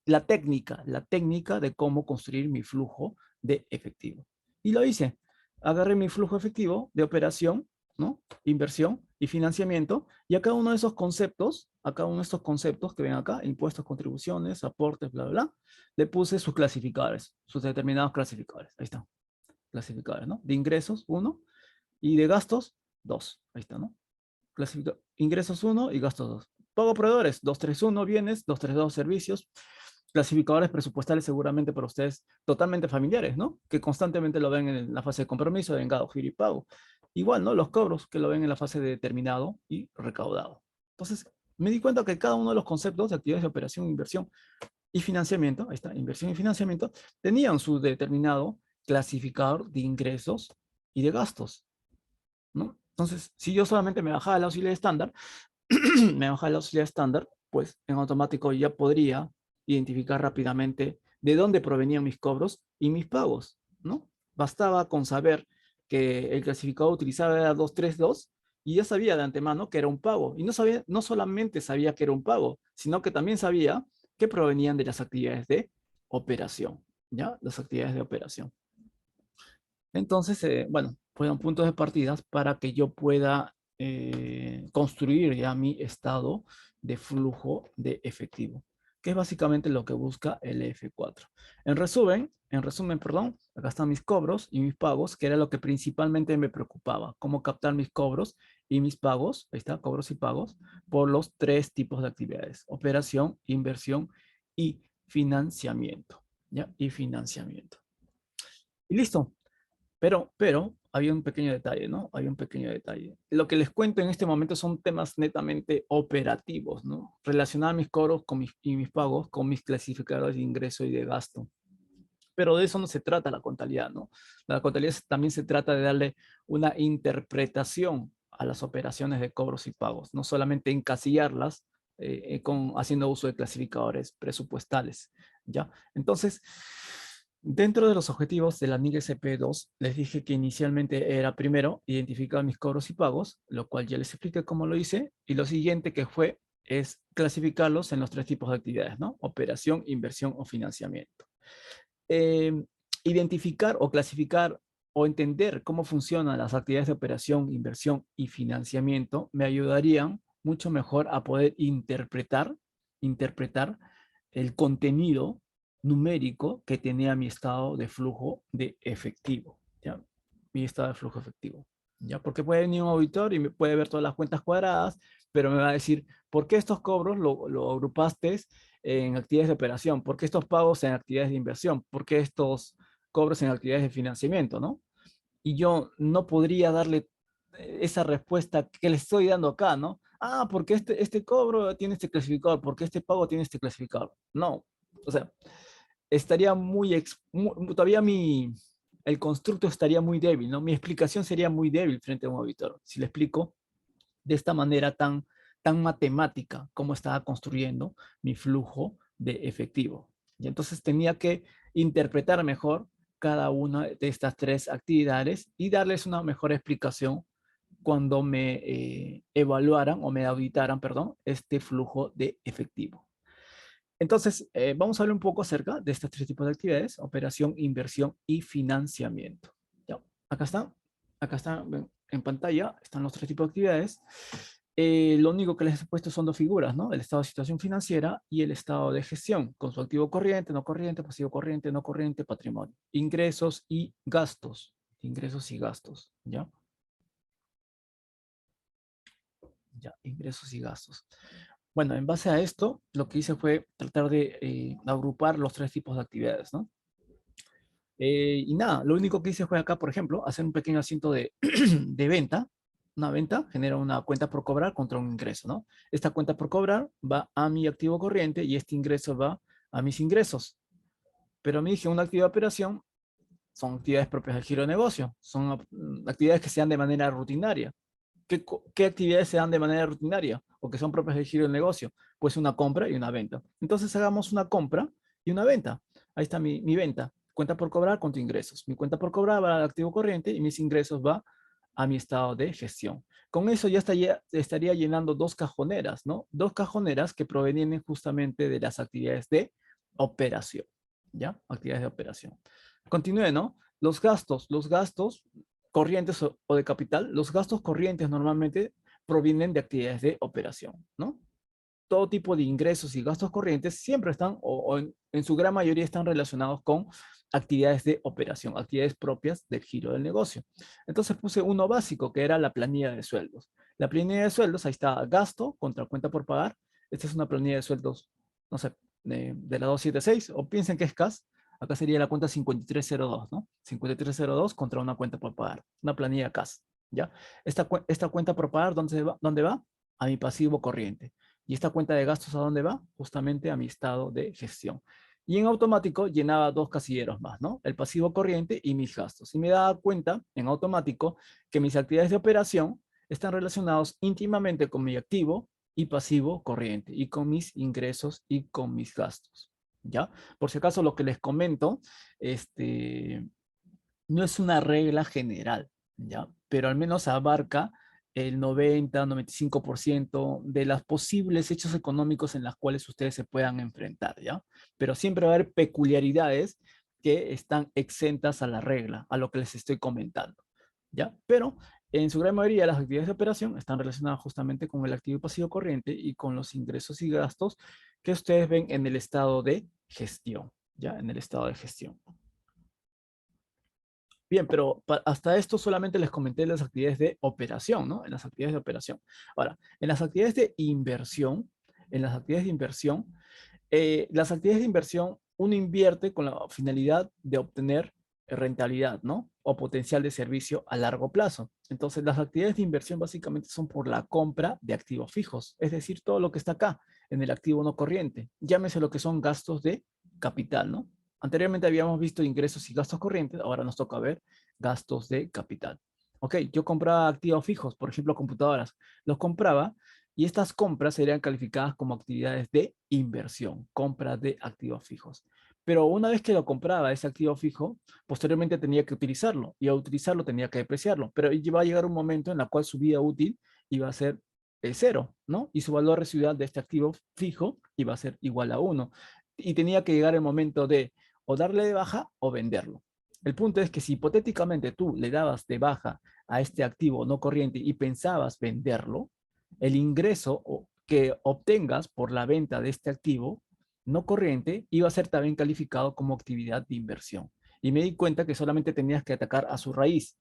la técnica de cómo construir mi flujo de efectivo. Y lo hice. Agarré mi flujo efectivo de operación, ¿no? Inversión y financiamiento, y a cada uno de esos conceptos, a cada uno de estos conceptos que ven acá, impuestos, contribuciones, aportes, bla, bla, bla, le puse sus clasificadores, sus determinados clasificadores. Ahí están, clasificadores, ¿no? De ingresos, 1, y de gastos, 2. Ahí está, ¿no? Ingresos 1 y gastos 2. Pago proveedores, 231 bienes, 232 servicios. Clasificadores presupuestales seguramente para ustedes totalmente familiares, ¿no? Que constantemente lo ven en la fase de compromiso, de vengado, giro y pago. Igual, ¿no? Los cobros que lo ven en la fase de determinado y recaudado. Entonces, me di cuenta que cada uno de los conceptos de actividades de operación, inversión y financiamiento, ahí está, inversión y financiamiento, tenían su determinado clasificador de ingresos y de gastos, ¿no? Entonces, si yo solamente me bajaba la auxiliar estándar, me bajaba la auxiliar estándar, pues en automático ya podría identificar rápidamente de dónde provenían mis cobros y mis pagos, ¿no? Bastaba con saber que el clasificador utilizado era 232 y ya sabía de antemano que era un pago. Y no solamente sabía que era un pago, sino que también sabía que provenían de las actividades de operación, ¿ya? Las actividades de operación. Entonces, bueno, fueron puntos de partida para que yo pueda construir ya mi estado de flujo de efectivo, que es básicamente lo que busca el F4. En resumen, En resumen, perdón, acá están mis cobros y mis pagos, que era lo que principalmente me preocupaba, cómo captar mis cobros y mis pagos, ahí está, cobros y pagos, por los tres tipos de actividades: operación, inversión y financiamiento, ¿ya? Y financiamiento. Y listo. Pero, había un pequeño detalle, ¿no? Hay un pequeño detalle. Lo que les cuento en este momento son temas netamente operativos, ¿no? Relacionar mis cobros y mis pagos con mis clasificadores de ingreso y de gasto. Pero de eso no se trata la contabilidad, ¿no? La contabilidad también se trata de darle una interpretación a las operaciones de cobros y pagos, no solamente encasillarlas haciendo uso de clasificadores presupuestales, ¿ya? Entonces, dentro de los objetivos de la NIC SP2, les dije que inicialmente era primero identificar mis cobros y pagos, lo cual ya les expliqué cómo lo hice, y lo siguiente que fue es clasificarlos en los tres tipos de actividades, ¿no? Operación, inversión o financiamiento. eh, Identificar o clasificar o entender cómo funcionan las actividades de operación, inversión y financiamiento me ayudarían mucho mejor a poder interpretar el contenido numérico que tenía mi estado de flujo de efectivo, ¿ya? Mi estado de flujo efectivo, ¿ya? Porque puede venir un auditor y me puede ver todas las cuentas cuadradas, pero me va a decir, ¿por qué estos cobros lo agrupaste en actividades de operación? ¿Por qué estos pagos en actividades de inversión? ¿Por qué estos cobros en actividades de financiamiento, no? Y yo no podría darle esa respuesta que le estoy dando acá, ¿no? Ah, porque este cobro tiene este clasificador, porque este pago tiene este clasificador. No, o sea, estaría todavía el constructo estaría muy débil, ¿no? Mi explicación sería muy débil frente a un auditor. Si le explico de esta manera tan matemática como estaba construyendo mi flujo de efectivo. Y entonces tenía que interpretar mejor cada una de estas tres actividades y darles una mejor explicación cuando me evaluaran o me auditaran, perdón, este flujo de efectivo. Entonces, vamos a hablar un poco acerca de estos tres tipos de actividades: operación, inversión y financiamiento. ¿Ya? Acá está, acá está en pantalla, están los tres tipos de actividades. Lo único que les he puesto son dos figuras, ¿no? El estado de situación financiera y el estado de gestión, con su activo corriente, no corriente, pasivo corriente, no corriente, patrimonio. Ingresos y gastos. Ingresos y gastos, ¿ya? Ya, ingresos y gastos. Bueno, en base a esto, lo que hice fue tratar de agrupar los tres tipos de actividades, ¿no? Y nada, lo único que hice fue acá, por ejemplo, hacer un pequeño asiento de, de venta. Una venta genera una cuenta por cobrar contra un ingreso, ¿no? Esta cuenta por cobrar va a mi activo corriente y este ingreso va a mis ingresos. Pero me dije, una actividad de operación son actividades propias del giro de negocio, son actividades que se dan de manera rutinaria. ¿Qué actividades se dan de manera rutinaria o que son propias del giro del negocio? Pues una compra y una venta. Entonces hagamos una compra y una venta. Ahí está mi venta. Cuenta por cobrar con tus ingresos. Mi cuenta por cobrar va al activo corriente y mis ingresos va a mi estado de gestión. Con eso ya estaría llenando dos cajoneras, ¿no? Dos cajoneras que provienen justamente de las actividades de operación, ¿ya? Actividades de operación. Continúe, ¿no? Los gastos corrientes o de capital, los gastos corrientes normalmente provienen de actividades de operación, ¿no? Todo tipo de ingresos y gastos corrientes siempre están, o en su gran mayoría están relacionados con actividades de operación, actividades propias del giro del negocio. Entonces puse uno básico, que era la planilla de sueldos. La planilla de sueldos, ahí está gasto contra cuenta por pagar. Esta es una planilla de sueldos, no sé, de la 276, o piensen que es CAS. Acá sería la cuenta 5302, ¿no? 5302 contra una cuenta por pagar, una planilla CAS, ¿ya? Esta cuenta por pagar, ¿dónde va? A mi pasivo corriente. ¿Y esta cuenta de gastos a dónde va? Justamente a mi estado de gestión. Y en automático llenaba dos casilleros más, ¿no? El pasivo corriente y mis gastos. Y me daba cuenta en automático que mis actividades de operación están relacionados íntimamente con mi activo y pasivo corriente, y con mis ingresos y con mis gastos, ¿ya? Por si acaso lo que les comento, no es una regla general, ¿ya? Pero al menos abarca el 90-95% de los posibles hechos económicos en las cuales ustedes se puedan enfrentar, ¿ya? Pero siempre va a haber peculiaridades que están exentas a la regla, a lo que les estoy comentando, ¿ya? Pero en su gran mayoría las actividades de operación están relacionadas justamente con el activo y pasivo corriente y con los ingresos y gastos que ustedes ven en el estado de gestión, ¿ya? En el estado de gestión. Bien, pero hasta esto solamente les comenté las actividades de operación, ¿no? En las actividades de operación. Ahora, en las actividades de inversión, en las actividades de inversión, las actividades de inversión, uno invierte con la finalidad de obtener rentabilidad, ¿no? O potencial de servicio a largo plazo. Entonces, las actividades de inversión básicamente son por la compra de activos fijos, es decir, todo lo que está acá en el activo no corriente. Llámese lo que son gastos de capital, ¿no? Anteriormente habíamos visto ingresos y gastos corrientes, ahora nos toca ver gastos de capital. Ok, yo compraba activos fijos, por ejemplo, computadoras. Los compraba y estas compras serían calificadas como actividades de inversión, compras de activos fijos. Pero una vez que lo compraba ese activo fijo, posteriormente tenía que utilizarlo y al utilizarlo tenía que depreciarlo. Pero iba a llegar un momento en el cual su vida útil iba a ser cero, ¿no? Y su valor residual de este activo fijo iba a ser igual a uno. Y tenía que llegar el momento de o darle de baja o venderlo. El punto es que si hipotéticamente tú le dabas de baja a este activo no corriente y pensabas venderlo, el ingreso que obtengas por la venta de este activo no corriente iba a ser también calificado como actividad de inversión. Y me di cuenta que solamente tenías que atacar a su raíz.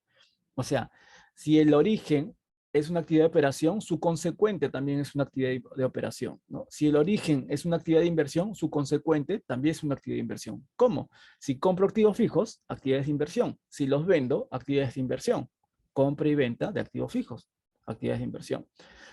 O sea, si el origen es una actividad de operación, su consecuente también es una actividad de operación, ¿no? Si el origen es una actividad de inversión, su consecuente también es una actividad de inversión. ¿Cómo? Si compro activos fijos, actividades de inversión. Si los vendo, actividades de inversión. Compra y venta de activos fijos, actividades de inversión.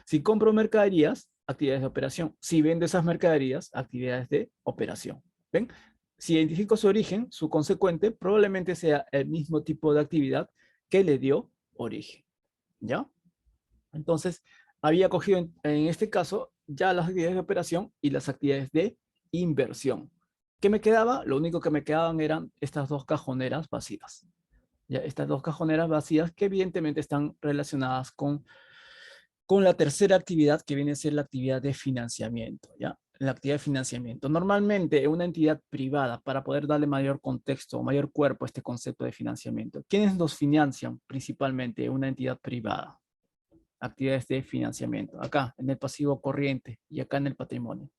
Si compro mercaderías, actividades de operación. Si vendo esas mercaderías, actividades de operación. ¿Ven? Si identifico su origen, su consecuente probablemente sea el mismo tipo de actividad que le dio origen. ¿Ya? Entonces, había cogido en este caso ya las actividades de operación y las actividades de inversión. ¿Qué me quedaba? Lo único que me quedaban eran estas dos cajoneras vacías. ¿Ya? Estas dos cajoneras vacías que evidentemente están relacionadas con la tercera actividad que viene a ser la actividad de financiamiento, ¿ya? La actividad de financiamiento. Normalmente una entidad privada, para poder darle mayor contexto o mayor cuerpo a este concepto de financiamiento, ¿quiénes nos financian principalmente una entidad privada? Actividades de financiamiento, acá en el pasivo corriente y acá en el patrimonio.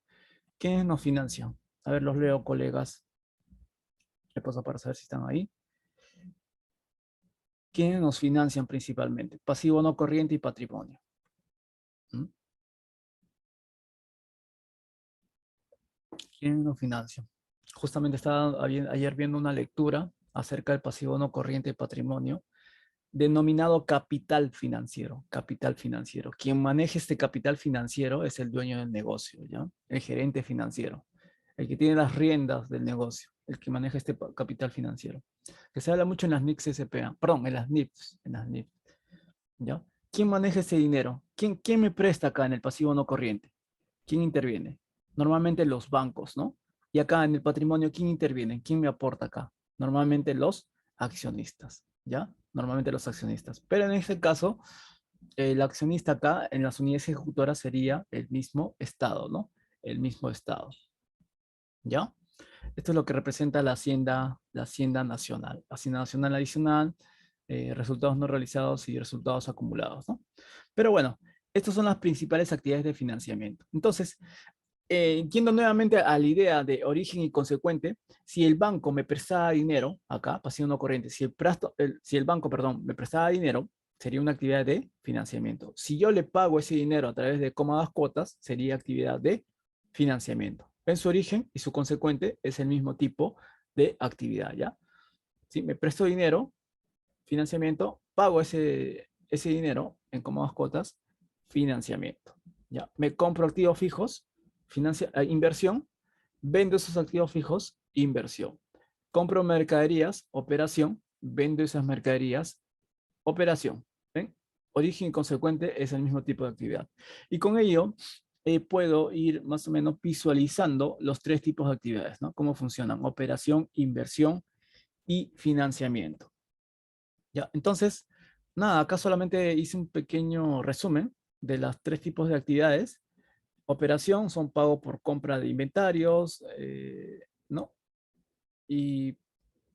¿Quiénes nos financian? A ver, los leo, colegas. ¿Qué pasa para saber si están ahí? ¿Quiénes nos financian principalmente? Pasivo no corriente y patrimonio. ¿Mm? ¿Quiénes nos financian? Justamente estaba ayer viendo una lectura acerca del pasivo no corriente y patrimonio, denominado capital financiero. Capital financiero. Quien maneja este capital financiero es el dueño del negocio, ¿ya? El gerente financiero, el que tiene las riendas del negocio, el que maneja este capital financiero. Que se habla mucho en las NICs SPA, perdón, en las NIPs, ¿ya? ¿Quién maneja ese dinero? ¿Quién me presta acá en el pasivo no corriente? ¿Quién interviene? Normalmente los bancos, ¿no? Y acá en el patrimonio, ¿quién interviene? ¿Quién me aporta acá? Normalmente los accionistas, ¿ya? Normalmente los accionistas. Pero en este caso, el accionista acá en las unidades ejecutoras sería el mismo Estado, ¿no? El mismo Estado, ¿ya? Esto es lo que representa la Hacienda Nacional. Hacienda Nacional adicional, resultados no realizados y resultados acumulados, ¿no? Pero bueno, estas son las principales actividades de financiamiento. Entonces, yendo nuevamente a la idea de origen y consecuente, si el banco me prestaba dinero, acá, pasivo no corriente, si el banco, perdón, me prestaba dinero, sería una actividad de financiamiento. Si yo le pago ese dinero a través de cómodas cuotas, sería actividad de financiamiento. En su origen y su consecuente es el mismo tipo de actividad, ¿ya? Si me presto dinero, financiamiento, pago ese dinero en cómodas cuotas, financiamiento. ¿Ya? Me compro activos fijos, inversión, vendo esos activos fijos, inversión. Compro mercaderías, operación, vendo esas mercaderías, operación. ¿Ven? Origen y consecuente es el mismo tipo de actividad. Y con ello puedo ir más o menos visualizando los tres tipos de actividades, ¿no? Cómo funcionan, operación, inversión y financiamiento. Ya, entonces, nada, acá solamente hice un pequeño resumen de los tres tipos de actividades. Operación son pago por compra de inventarios, ¿no? Y,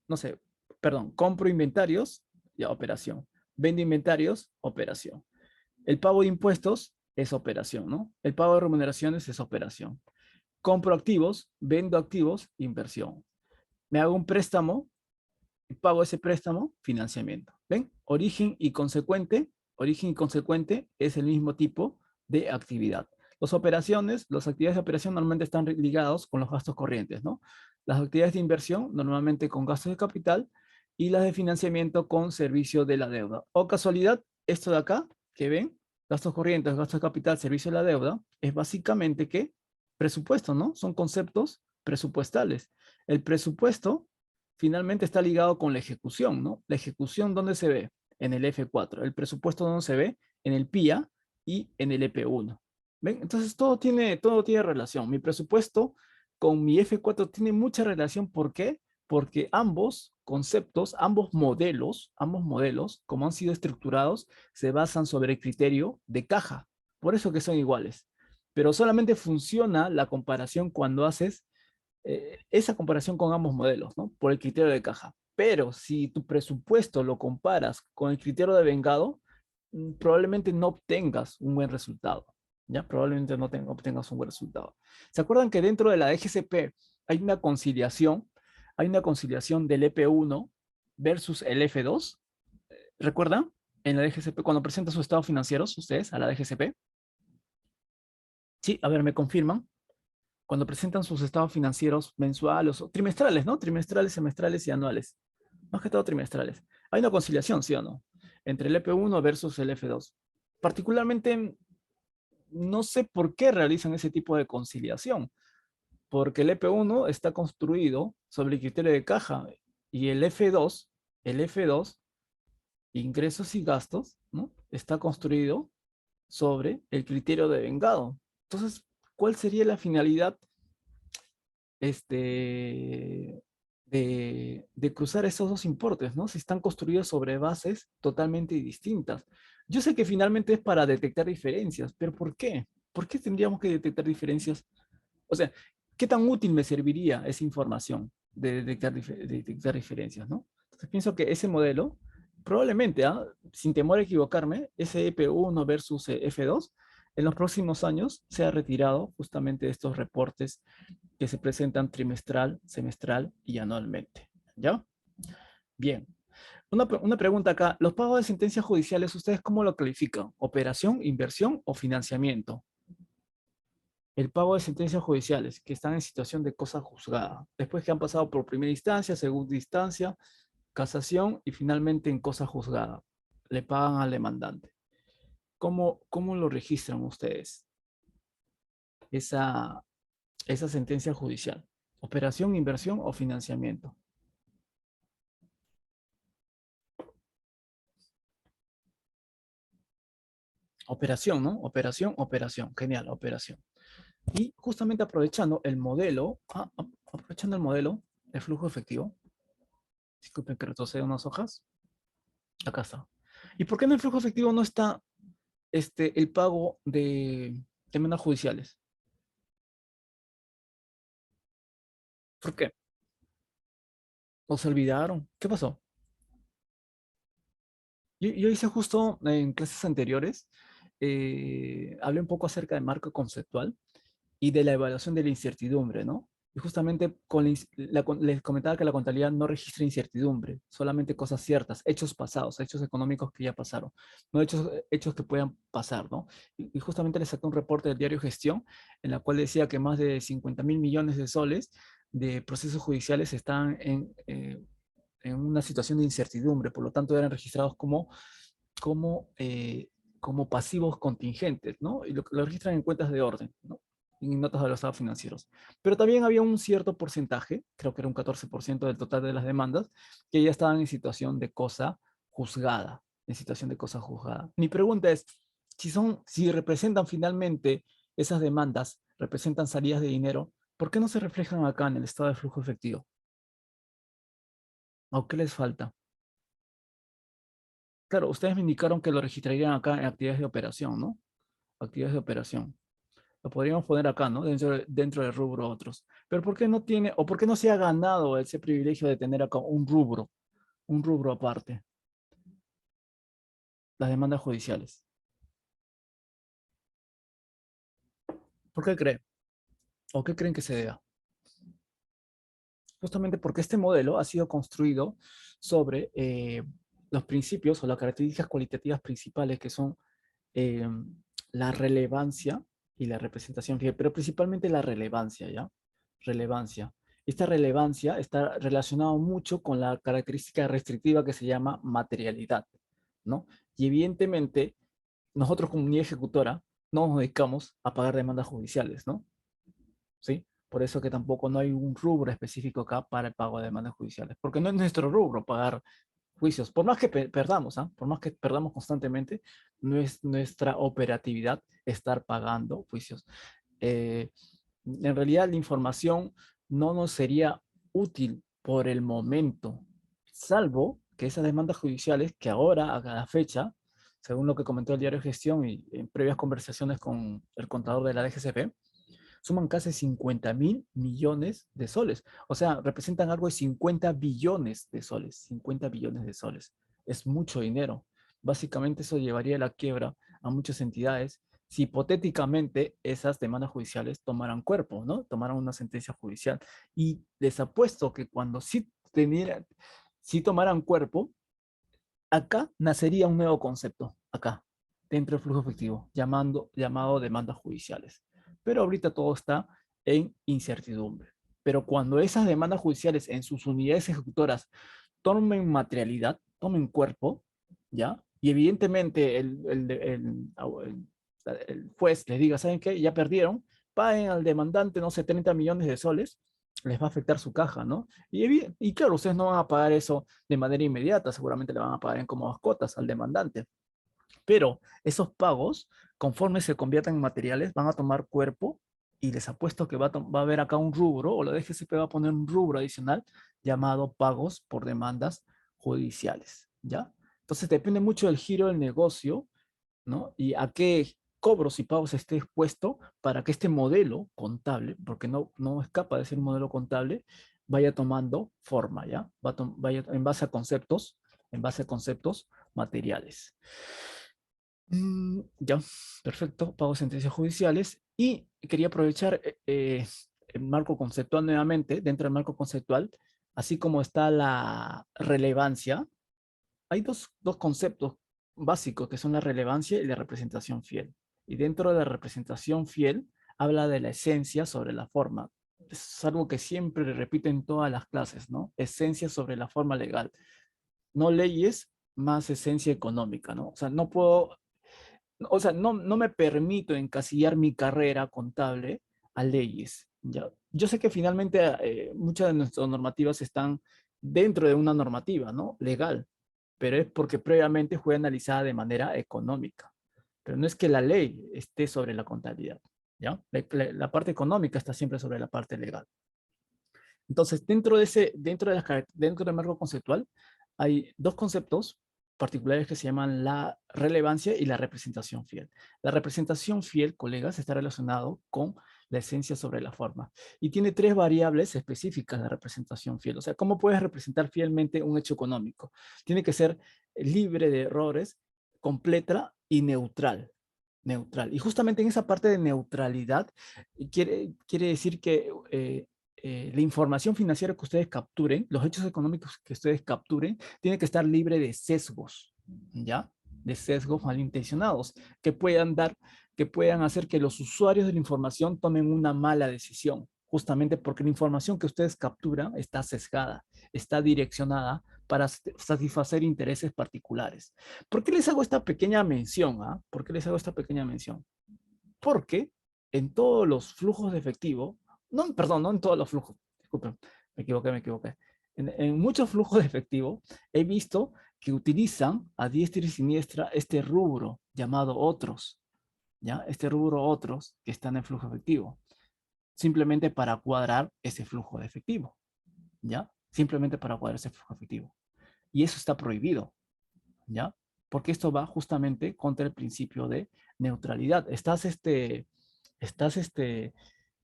no sé, perdón, compro inventarios, ya, operación. Vendo inventarios, operación. El pago de impuestos es operación, ¿no? El pago de remuneraciones es operación. Compro activos, vendo activos, inversión. Me hago un préstamo, pago de ese préstamo, financiamiento. ¿Ven? Origen y consecuente es el mismo tipo de actividad. Las actividades de operación normalmente están ligados con los gastos corrientes, ¿no? Las actividades de inversión normalmente con gastos de capital y las de financiamiento con servicio de la deuda. O casualidad, esto de acá, que ven, gastos corrientes, gastos de capital, servicio de la deuda, es básicamente que presupuesto, ¿no? Son conceptos presupuestales. El presupuesto finalmente está ligado con la ejecución, ¿no? La ejecución, ¿dónde se ve? En el F4. El presupuesto, ¿dónde se ve? En el PIA y en el EP1. ¿Ven? Entonces, todo tiene relación. Mi presupuesto con mi F4 tiene mucha relación. ¿Por qué? Porque ambos conceptos, ambos modelos, como han sido estructurados, se basan sobre el criterio de caja. Por eso que son iguales. Pero solamente funciona la comparación cuando haces esa comparación con ambos modelos, ¿no? Por el criterio de caja. Pero si tu presupuesto lo comparas con el criterio de vengado, probablemente no obtengas un buen resultado. ¿Ya? Probablemente no obtengas un buen resultado. ¿Se acuerdan que dentro de la DGCP hay una conciliación del EP1 versus el F2? ¿Recuerdan? En la DGCP, cuando presentan sus estados financieros, ustedes, a la DGCP. Sí, a ver, me confirman cuando presentan sus estados financieros mensuales o trimestrales, ¿no? Trimestrales, semestrales y anuales. Más que todo trimestrales. Hay una conciliación, ¿sí o no? Entre el EP1 versus el F2. Particularmente, no sé por qué realizan ese tipo de conciliación, porque el EP1 está construido sobre el criterio de caja y el F2, ingresos y gastos, ¿no? Está construido sobre el criterio de vengado. Entonces, ¿cuál sería la finalidad de cruzar esos dos importes, ¿no? Si están construidos sobre bases totalmente distintas. Yo sé que finalmente es para detectar diferencias, pero ¿por qué? ¿Por qué tendríamos que detectar diferencias? O sea, ¿qué tan útil me serviría esa información de detectar diferencias, ¿no? Entonces pienso que ese modelo, probablemente, sin temor a equivocarme, ese EP1 versus F2, en los próximos años se ha retirado justamente de estos reportes que se presentan trimestral, semestral y anualmente. ¿Ya? Bien. Una pregunta acá. ¿Los pagos de sentencias judiciales, ustedes cómo lo califican? ¿Operación, inversión o financiamiento? El pago de sentencias judiciales que están en situación de cosa juzgada, después que han pasado por primera instancia, segunda instancia, casación y finalmente en cosa juzgada. Le pagan al demandante. ¿Cómo lo registran ustedes? Esa, esa sentencia judicial. ¿Operación, inversión o financiamiento? Operación, ¿no? Operación. Genial, operación. Y justamente aprovechando el modelo de flujo efectivo, disculpen que retroceda unas hojas, acá está. ¿Y por qué en el flujo efectivo no está el pago de demandas judiciales? ¿Por qué? ¿O se olvidaron? ¿Qué pasó? Yo hice justo en clases anteriores, hablé un poco acerca del marco conceptual y de la evaluación de la incertidumbre, ¿no? Y justamente les comentaba que la contabilidad no registra incertidumbre, solamente cosas ciertas, hechos pasados, hechos económicos que ya pasaron, no hechos que puedan pasar, ¿no? Y justamente les saqué un reporte del diario Gestión, en la cual decía que más de 50.000 millones de soles de procesos judiciales están en una situación de incertidumbre, por lo tanto eran registrados como, eh, como pasivos contingentes, ¿no? Y lo registran en cuentas de orden, ¿no? En notas de los estados financieros. Pero también había un cierto porcentaje, creo que era un 14% del total de las demandas, que ya estaban en situación de cosa juzgada, en situación de cosa juzgada. Mi pregunta es, si representan finalmente esas demandas, representan salidas de dinero, ¿por qué no se reflejan acá en el estado de flujo efectivo? ¿O qué les falta? Claro, ustedes me indicaron que lo registrarían acá en actividades de operación, ¿no? Actividades de operación. Lo podríamos poner acá, ¿no? Dentro del rubro otros. Pero ¿por qué no tiene, o por qué no se ha ganado ese privilegio de tener acá un rubro aparte, las demandas judiciales? ¿Por qué cree? ¿O qué creen que se deba? Justamente porque este modelo ha sido construido sobre los principios o las características cualitativas principales que son eh, la relevancia y la representación fiel, pero principalmente la relevancia, ¿ya? Relevancia. Esta relevancia está relacionada mucho con la característica restrictiva que se llama materialidad, ¿no? Y evidentemente, nosotros como unidad ejecutora no nos dedicamos a pagar demandas judiciales, ¿no? ¿Sí? Por eso que tampoco no hay un rubro específico acá para el pago de demandas judiciales, porque no es nuestro rubro pagar juicios. Por más que perdamos, ¿ah? Por más que perdamos constantemente, no es nuestra operatividad estar pagando juicios. Eh, en realidad la información no nos sería útil por el momento, salvo que esas demandas judiciales que ahora, a la fecha, según lo que comentó el diario de Gestión y en previas conversaciones con el contador de la DGCP, suman casi 50.000 millones de soles. O sea, representan algo de 50 billones de soles. 50 billones de soles. Es mucho dinero. Básicamente eso llevaría a la quiebra a muchas entidades si hipotéticamente esas demandas judiciales tomaran cuerpo, ¿no? Tomaran una sentencia judicial. Y les apuesto que cuando sí tomaran cuerpo, acá nacería un nuevo concepto, acá, dentro del flujo efectivo, llamado demandas judiciales. Pero ahorita todo está en incertidumbre. Pero cuando esas demandas judiciales en sus unidades ejecutoras tomen materialidad, tomen cuerpo, ¿ya? Y evidentemente el juez les diga, ¿saben qué? Ya perdieron, paguen al demandante, no sé, 30 millones de soles, les va a afectar su caja, ¿no? Y claro, ustedes no van a pagar eso de manera inmediata, seguramente le van a pagar en cómodas cuotas al demandante. Pero esos pagos, conforme se conviertan en materiales, van a tomar cuerpo y les apuesto que va a haber acá un rubro, o la DGCP va a poner un rubro adicional llamado pagos por demandas judiciales, ¿ya? Entonces depende mucho del giro del negocio, ¿no? Y a qué cobros y pagos esté expuesto para que este modelo contable, porque no escapa de ser un modelo contable, vaya tomando forma, ¿ya? Vaya en base a conceptos materiales. Ya, perfecto, pago sentencias judiciales y quería aprovechar el marco conceptual nuevamente, dentro del marco conceptual, así como está la relevancia, hay dos conceptos básicos que son la relevancia y la representación fiel. Y dentro de la representación fiel habla de la esencia sobre la forma. Es algo que siempre repito en todas las clases, ¿no? Esencia sobre la forma legal. No leyes más esencia económica, ¿no? O sea, no me permito encasillar mi carrera contable a leyes. ¿Ya? Yo sé que finalmente muchas de nuestras normativas están dentro de una normativa, ¿no? Legal, pero es porque previamente fue analizada de manera económica. Pero no es que la ley esté sobre la contabilidad, ¿ya? La parte económica está siempre sobre la parte legal. Entonces, dentro del marco conceptual, hay dos conceptos particulares que se llaman la relevancia y la representación fiel. La representación fiel, colegas, está relacionado con la esencia sobre la forma. Y tiene tres variables específicas de representación fiel. O sea, ¿cómo puedes representar fielmente un hecho económico? Tiene que ser libre de errores, completa y neutral. Neutral. Y justamente en esa parte de neutralidad quiere decir que la información financiera que ustedes capturen, los hechos económicos que ustedes capturen, tiene que estar libre de sesgos, ¿ya? De sesgos malintencionados que puedan hacer que los usuarios de la información tomen una mala decisión, justamente porque la información que ustedes capturan está sesgada, está direccionada para satisfacer intereses particulares. ¿Por qué les hago esta pequeña mención? ¿Ah? ¿Por qué les hago esta pequeña mención? Porque en todos los flujos de efectivo, no, perdón, no en todos los flujos, disculpen, me equivoqué. En muchos flujos de efectivo he visto que utilizan a diestra y siniestra este rubro llamado otros, ¿ya? Este rubro otros que están en flujo efectivo, simplemente para cuadrar ese flujo de efectivo, ¿ya? Simplemente para cuadrar ese flujo efectivo. Y eso está prohibido, ¿ya? Porque esto va justamente contra el principio de neutralidad. Estás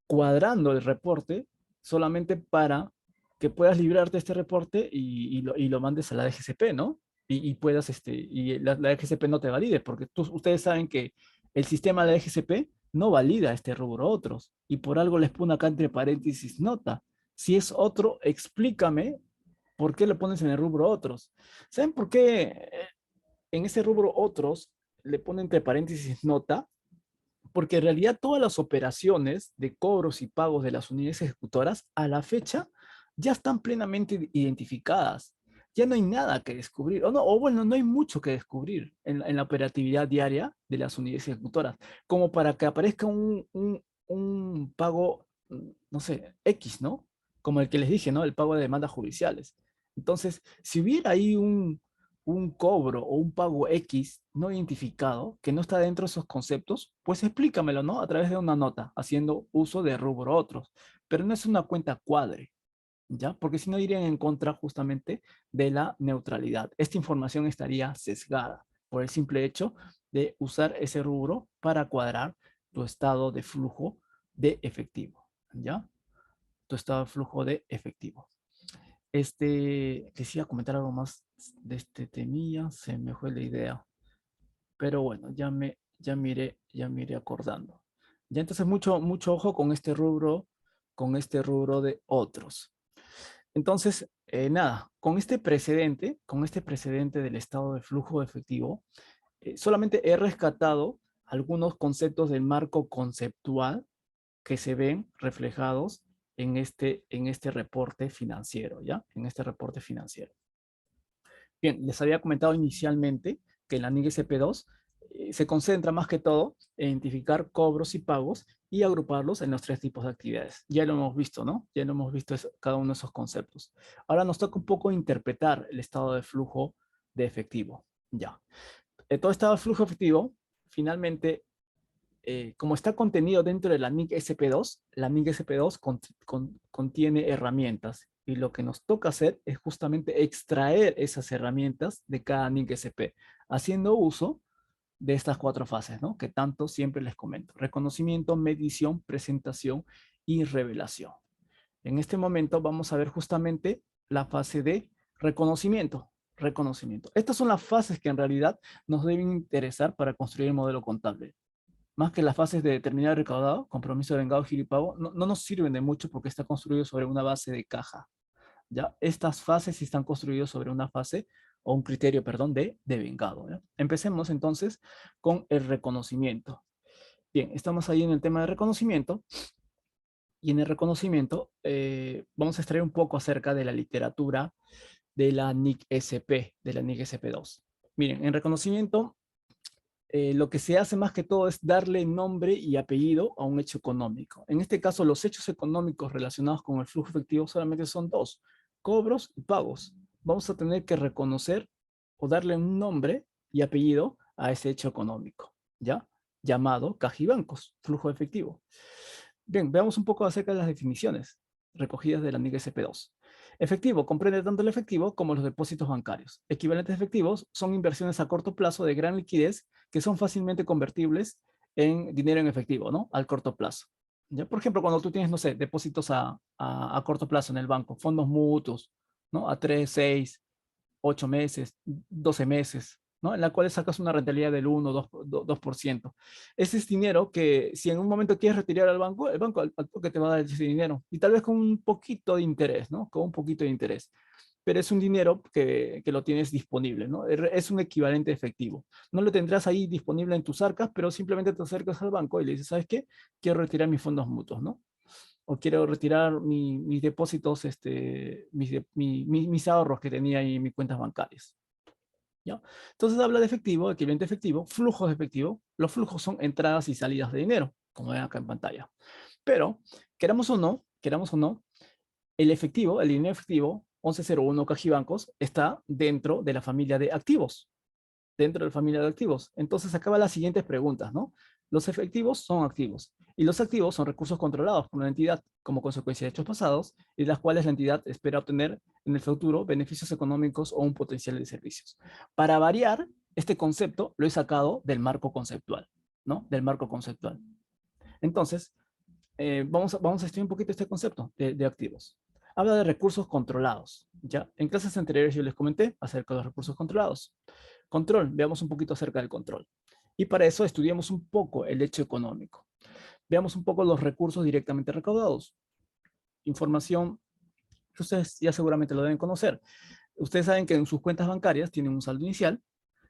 cuadrando el reporte solamente para que puedas librarte de este reporte y lo mandes a la DGCP, ¿no? Y la DGCP no te valide, porque ustedes saben que el sistema de la DGCP no valida este rubro otros, y por algo les pone acá entre paréntesis nota, Si es otro, explícame por qué lo pones en el rubro otros. ¿Saben por qué en ese rubro otros le ponen entre paréntesis nota? Porque en realidad todas las operaciones de cobros y pagos de las unidades ejecutoras a la fecha ya están plenamente identificadas. Ya no hay nada que descubrir, o, no, o bueno, no hay mucho que descubrir en la operatividad diaria de las unidades ejecutoras, como para que aparezca un pago, no sé, X, ¿no? Como el que les dije, ¿no? El pago de demandas judiciales. Entonces, si hubiera ahí un cobro o un pago X no identificado que no está dentro de esos conceptos, pues explícamelo, ¿no? A través de una nota, haciendo uso de rubro otros. Pero no es una cuenta cuadre, ¿ya? Porque si no irían en contra justamente de la neutralidad. Esta información estaría sesgada por el simple hecho de usar ese rubro para cuadrar tu estado de flujo de efectivo, ¿ya? Tu estado de flujo de efectivo. Decía comentar algo más de este temilla, se me fue la idea. Pero bueno, ya me iré acordando. Ya entonces mucho ojo con este rubro de otros. Entonces, nada, con este precedente del estado de flujo efectivo, solamente he rescatado algunos conceptos del marco conceptual que se ven reflejados en este reporte financiero, ¿ya? En este reporte financiero. Bien, les había comentado inicialmente que la NIC SP2 se concentra más que todo en identificar cobros y pagos y agruparlos en los tres tipos de actividades. Ya lo hemos visto, ¿no? Ya lo hemos visto cada uno de esos conceptos. Ahora nos toca un poco interpretar el estado de flujo de efectivo. Ya. Todo estado de flujo efectivo, finalmente, como está contenido dentro de la NIC SP2, la NIC SP2 contiene herramientas y lo que nos toca hacer es justamente extraer esas herramientas de cada NIC SP, haciendo uso de estas cuatro fases, ¿no? Que tanto siempre les comento: reconocimiento, medición, presentación y revelación. En este momento vamos a ver justamente la fase de reconocimiento. Reconocimiento. Estas son las fases que en realidad nos deben interesar para construir el modelo contable. Más que las fases de determinar el recaudado, compromiso de vengado, giro y pago, no nos sirven de mucho porque está construido sobre una base de caja. ¿Ya? Estas fases están construidas sobre una fase o un criterio, perdón, de vengado. ¿Ya? Empecemos entonces con el reconocimiento. Bien, estamos ahí en el tema de reconocimiento y en el reconocimiento vamos a extraer un poco acerca de la literatura de la NIC SP, de la NIC SP2. Miren, en reconocimiento lo que se hace más que todo es darle nombre y apellido a un hecho económico. En este caso, los hechos económicos relacionados con el flujo efectivo solamente son dos: cobros y pagos. Vamos a tener que reconocer o darle un nombre y apellido a ese hecho económico, ¿ya? Llamado caja y bancos, flujo efectivo. Bien, veamos un poco acerca de las definiciones recogidas de la NIC SP2. Efectivo comprende tanto el efectivo como los depósitos bancarios. Equivalentes efectivos son inversiones a corto plazo de gran liquidez que son fácilmente convertibles en dinero en efectivo, ¿no? Al corto plazo. ¿Ya? Por ejemplo, cuando tú tienes, no sé, depósitos a corto plazo en el banco, fondos mutuos, ¿no? A 3, 6, 8 meses, 12 meses, ¿no? En la cual sacas una rentabilidad del 1, 2%. Ese es dinero que si en un momento quieres retirar al banco, el banco al toque te va a dar ese dinero. Y tal vez con un poquito de interés, ¿no? Con un poquito de interés. Pero es un dinero que lo tienes disponible, ¿no? Es un equivalente efectivo. No lo tendrás ahí disponible en tus arcas, pero simplemente te acercas al banco y le dices, ¿sabes qué? Quiero retirar mis fondos mutuos, ¿no? O quiero retirar mis depósitos, mis ahorros que tenía ahí en mis cuentas bancarias. ¿Ya? Entonces habla de efectivo, equivalente efectivo, flujos de efectivo. Los flujos son entradas y salidas de dinero, como ven acá en pantalla. Pero, queramos o no, el efectivo, el dinero efectivo, 1101 Cajibancos, está dentro de la familia de activos. Dentro de la familia de activos. Entonces acaba las siguientes preguntas, ¿no? Los efectivos son activos y los activos son recursos controlados por una entidad como consecuencia de hechos pasados y de las cuales la entidad espera obtener en el futuro beneficios económicos o un potencial de servicios. Para variar, este concepto lo he sacado del marco conceptual, ¿no? Del marco conceptual. Entonces, vamos a estudiar un poquito este concepto de activos. Habla de recursos controlados, ¿ya? En clases anteriores yo les comenté acerca de los recursos controlados. Control, veamos un poquito acerca del control. Y para eso estudiamos un poco el hecho económico. Veamos un poco los recursos directamente recaudados. Información Ustedes ya seguramente lo deben conocer. Ustedes saben que en sus cuentas bancarias tienen un saldo inicial,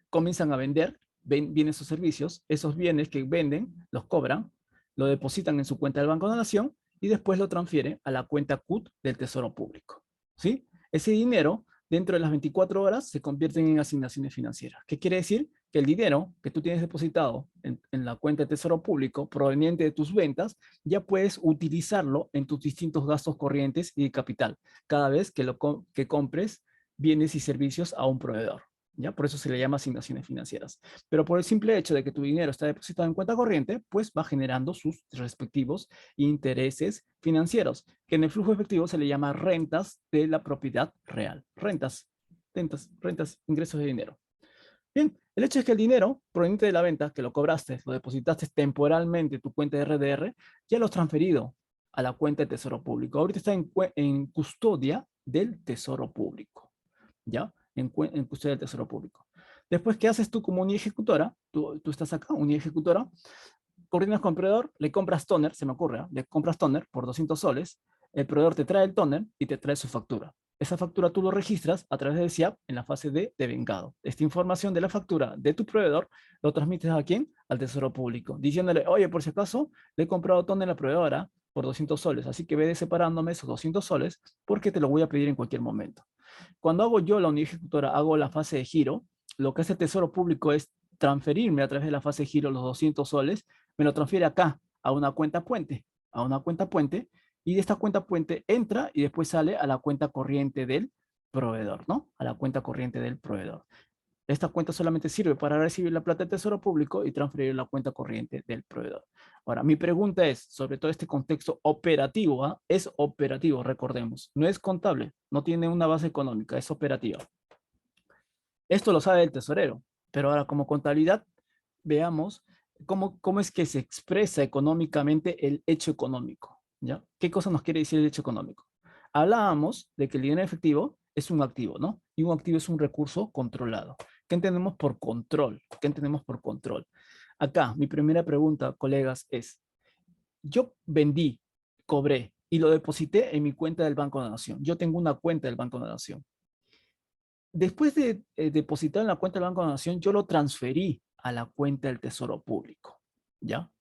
comienzan a vender bienes o servicios, esos bienes que venden los cobran, lo depositan en su cuenta del Banco de la Nación y después lo transfieren a la cuenta CUT del Tesoro Público. ¿Sí? Ese dinero, dentro de las 24 horas, se convierte en asignaciones financieras. ¿Qué quiere decir? Que el dinero que tú tienes depositado en la cuenta de Tesoro Público, proveniente de tus ventas, ya puedes utilizarlo en tus distintos gastos corrientes y de capital, cada vez que compres bienes y servicios a un proveedor. ¿Ya? Por eso se le llama asignaciones financieras. Pero por el simple hecho de que tu dinero está depositado en cuenta corriente, pues va generando sus respectivos intereses financieros, que en el flujo efectivo se le llama rentas de la propiedad real. Rentas, ingresos de dinero. Bien, el hecho es que el dinero proveniente de la venta, que lo cobraste, lo depositaste temporalmente en tu cuenta de RDR, ya lo has transferido a la cuenta de Tesoro Público. Ahorita está en custodia del Tesoro Público. ¿Ya? En custodia del Tesoro Público. Después, ¿qué haces tú como unidad ejecutora? Tú estás acá, unidad ejecutora, coordinas con el proveedor, le compras toner, se me ocurre, le compras toner por 200 soles, el proveedor te trae el toner y te trae su factura. Esa factura tú lo registras a través de SIAP en la fase de devengado. Esta información de la factura de tu proveedor lo transmites ¿a quién? Al Tesoro Público, diciéndole, oye, por si acaso, le he comprado toner a la proveedora por 200 soles, así que ve separándome esos 200 soles porque te lo voy a pedir en cualquier momento. Cuando hago yo la unidad ejecutora, hago la fase de giro, lo que hace el Tesoro Público es transferirme a través de la fase de giro los 200 soles, me lo transfiere acá, a una cuenta puente, y de esta cuenta puente entra y después sale a la cuenta corriente del proveedor, ¿no? A la cuenta corriente del proveedor. Esta cuenta solamente sirve para recibir la plata del Tesoro Público y transferir la cuenta corriente del proveedor. Ahora, mi pregunta es, sobre todo este contexto operativo, ¿ah? Es operativo, recordemos, no es contable, no tiene una base económica, es operativa. Esto lo sabe el tesorero, pero ahora como contabilidad, veamos cómo es que se expresa económicamente el hecho económico, ¿ya? ¿Qué cosa nos quiere decir el hecho económico? Hablábamos de que el dinero efectivo es un activo, ¿no? Y un activo es un recurso controlado. ¿Qué entendemos por control? ¿Qué entendemos por control? Acá, mi primera pregunta, colegas, es, yo vendí, cobré y lo deposité en mi cuenta del Banco de la Nación. Yo tengo una cuenta del Banco de la Nación. Después de depositar en la cuenta del Banco de la Nación, yo lo transferí a la cuenta del Tesoro Público, ¿ya?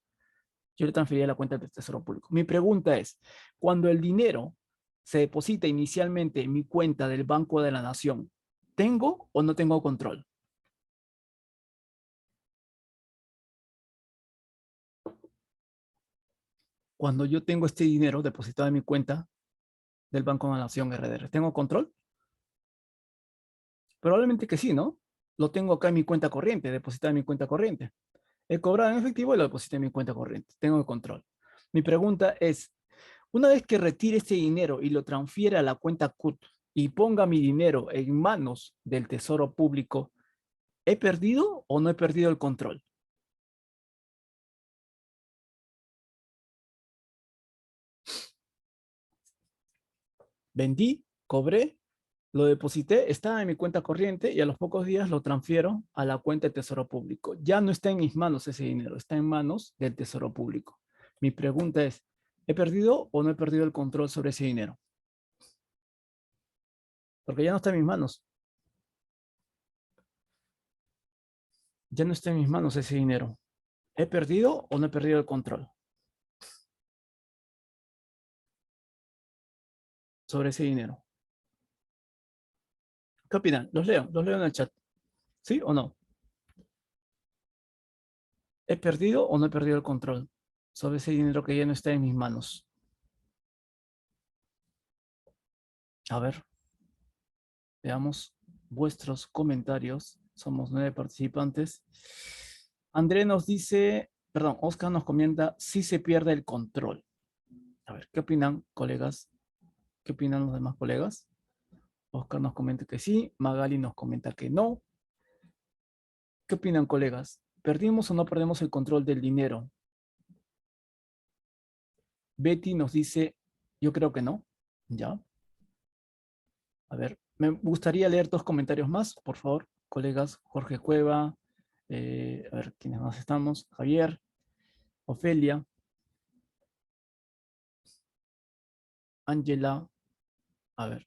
Yo le transferí a la cuenta del Tesoro Público. Mi pregunta es, cuando el dinero se deposita inicialmente en mi cuenta del Banco de la Nación, ¿tengo o no tengo control? Cuando yo tengo este dinero depositado en mi cuenta del Banco de la Nación RDR, ¿tengo control? Probablemente que sí, ¿no? Lo tengo acá en mi cuenta corriente, depositado en mi cuenta corriente. He cobrado en efectivo y lo deposité en mi cuenta corriente. Tengo el control. Mi pregunta es, una vez que retire este dinero y lo transfiera a la cuenta CUT y ponga mi dinero en manos del Tesoro Público, ¿he perdido o no he perdido el control? Vendí, cobré, lo deposité, estaba en mi cuenta corriente y a los pocos días lo transfiero a la cuenta de Tesoro Público. Ya no está en mis manos ese dinero, está en manos del Tesoro Público. Mi pregunta es, ¿he perdido o no he perdido el control sobre ese dinero? Porque ya no está en mis manos. Ya no está en mis manos ese dinero. ¿He perdido o no he perdido el control sobre ese dinero? ¿Qué opinan? Los leo en el chat. ¿Sí o no? ¿He perdido o no he perdido el control sobre ese dinero que ya no está en mis manos? A ver, veamos vuestros comentarios. Somos 9 participantes. André nos dice, perdón, Oscar nos comenta si se pierde el control. A ver, ¿qué opinan, colegas? ¿Qué opinan los demás colegas? Oscar nos comenta que sí, Magali nos comenta que no. ¿Qué opinan, colegas? ¿Perdimos o no perdemos el control del dinero? Betty nos dice, yo creo que no. ¿Ya? A ver, me gustaría leer dos comentarios más, por favor, colegas. Jorge Cueva, a ver, ¿quiénes más estamos? Javier, Ofelia, Ángela, A ver,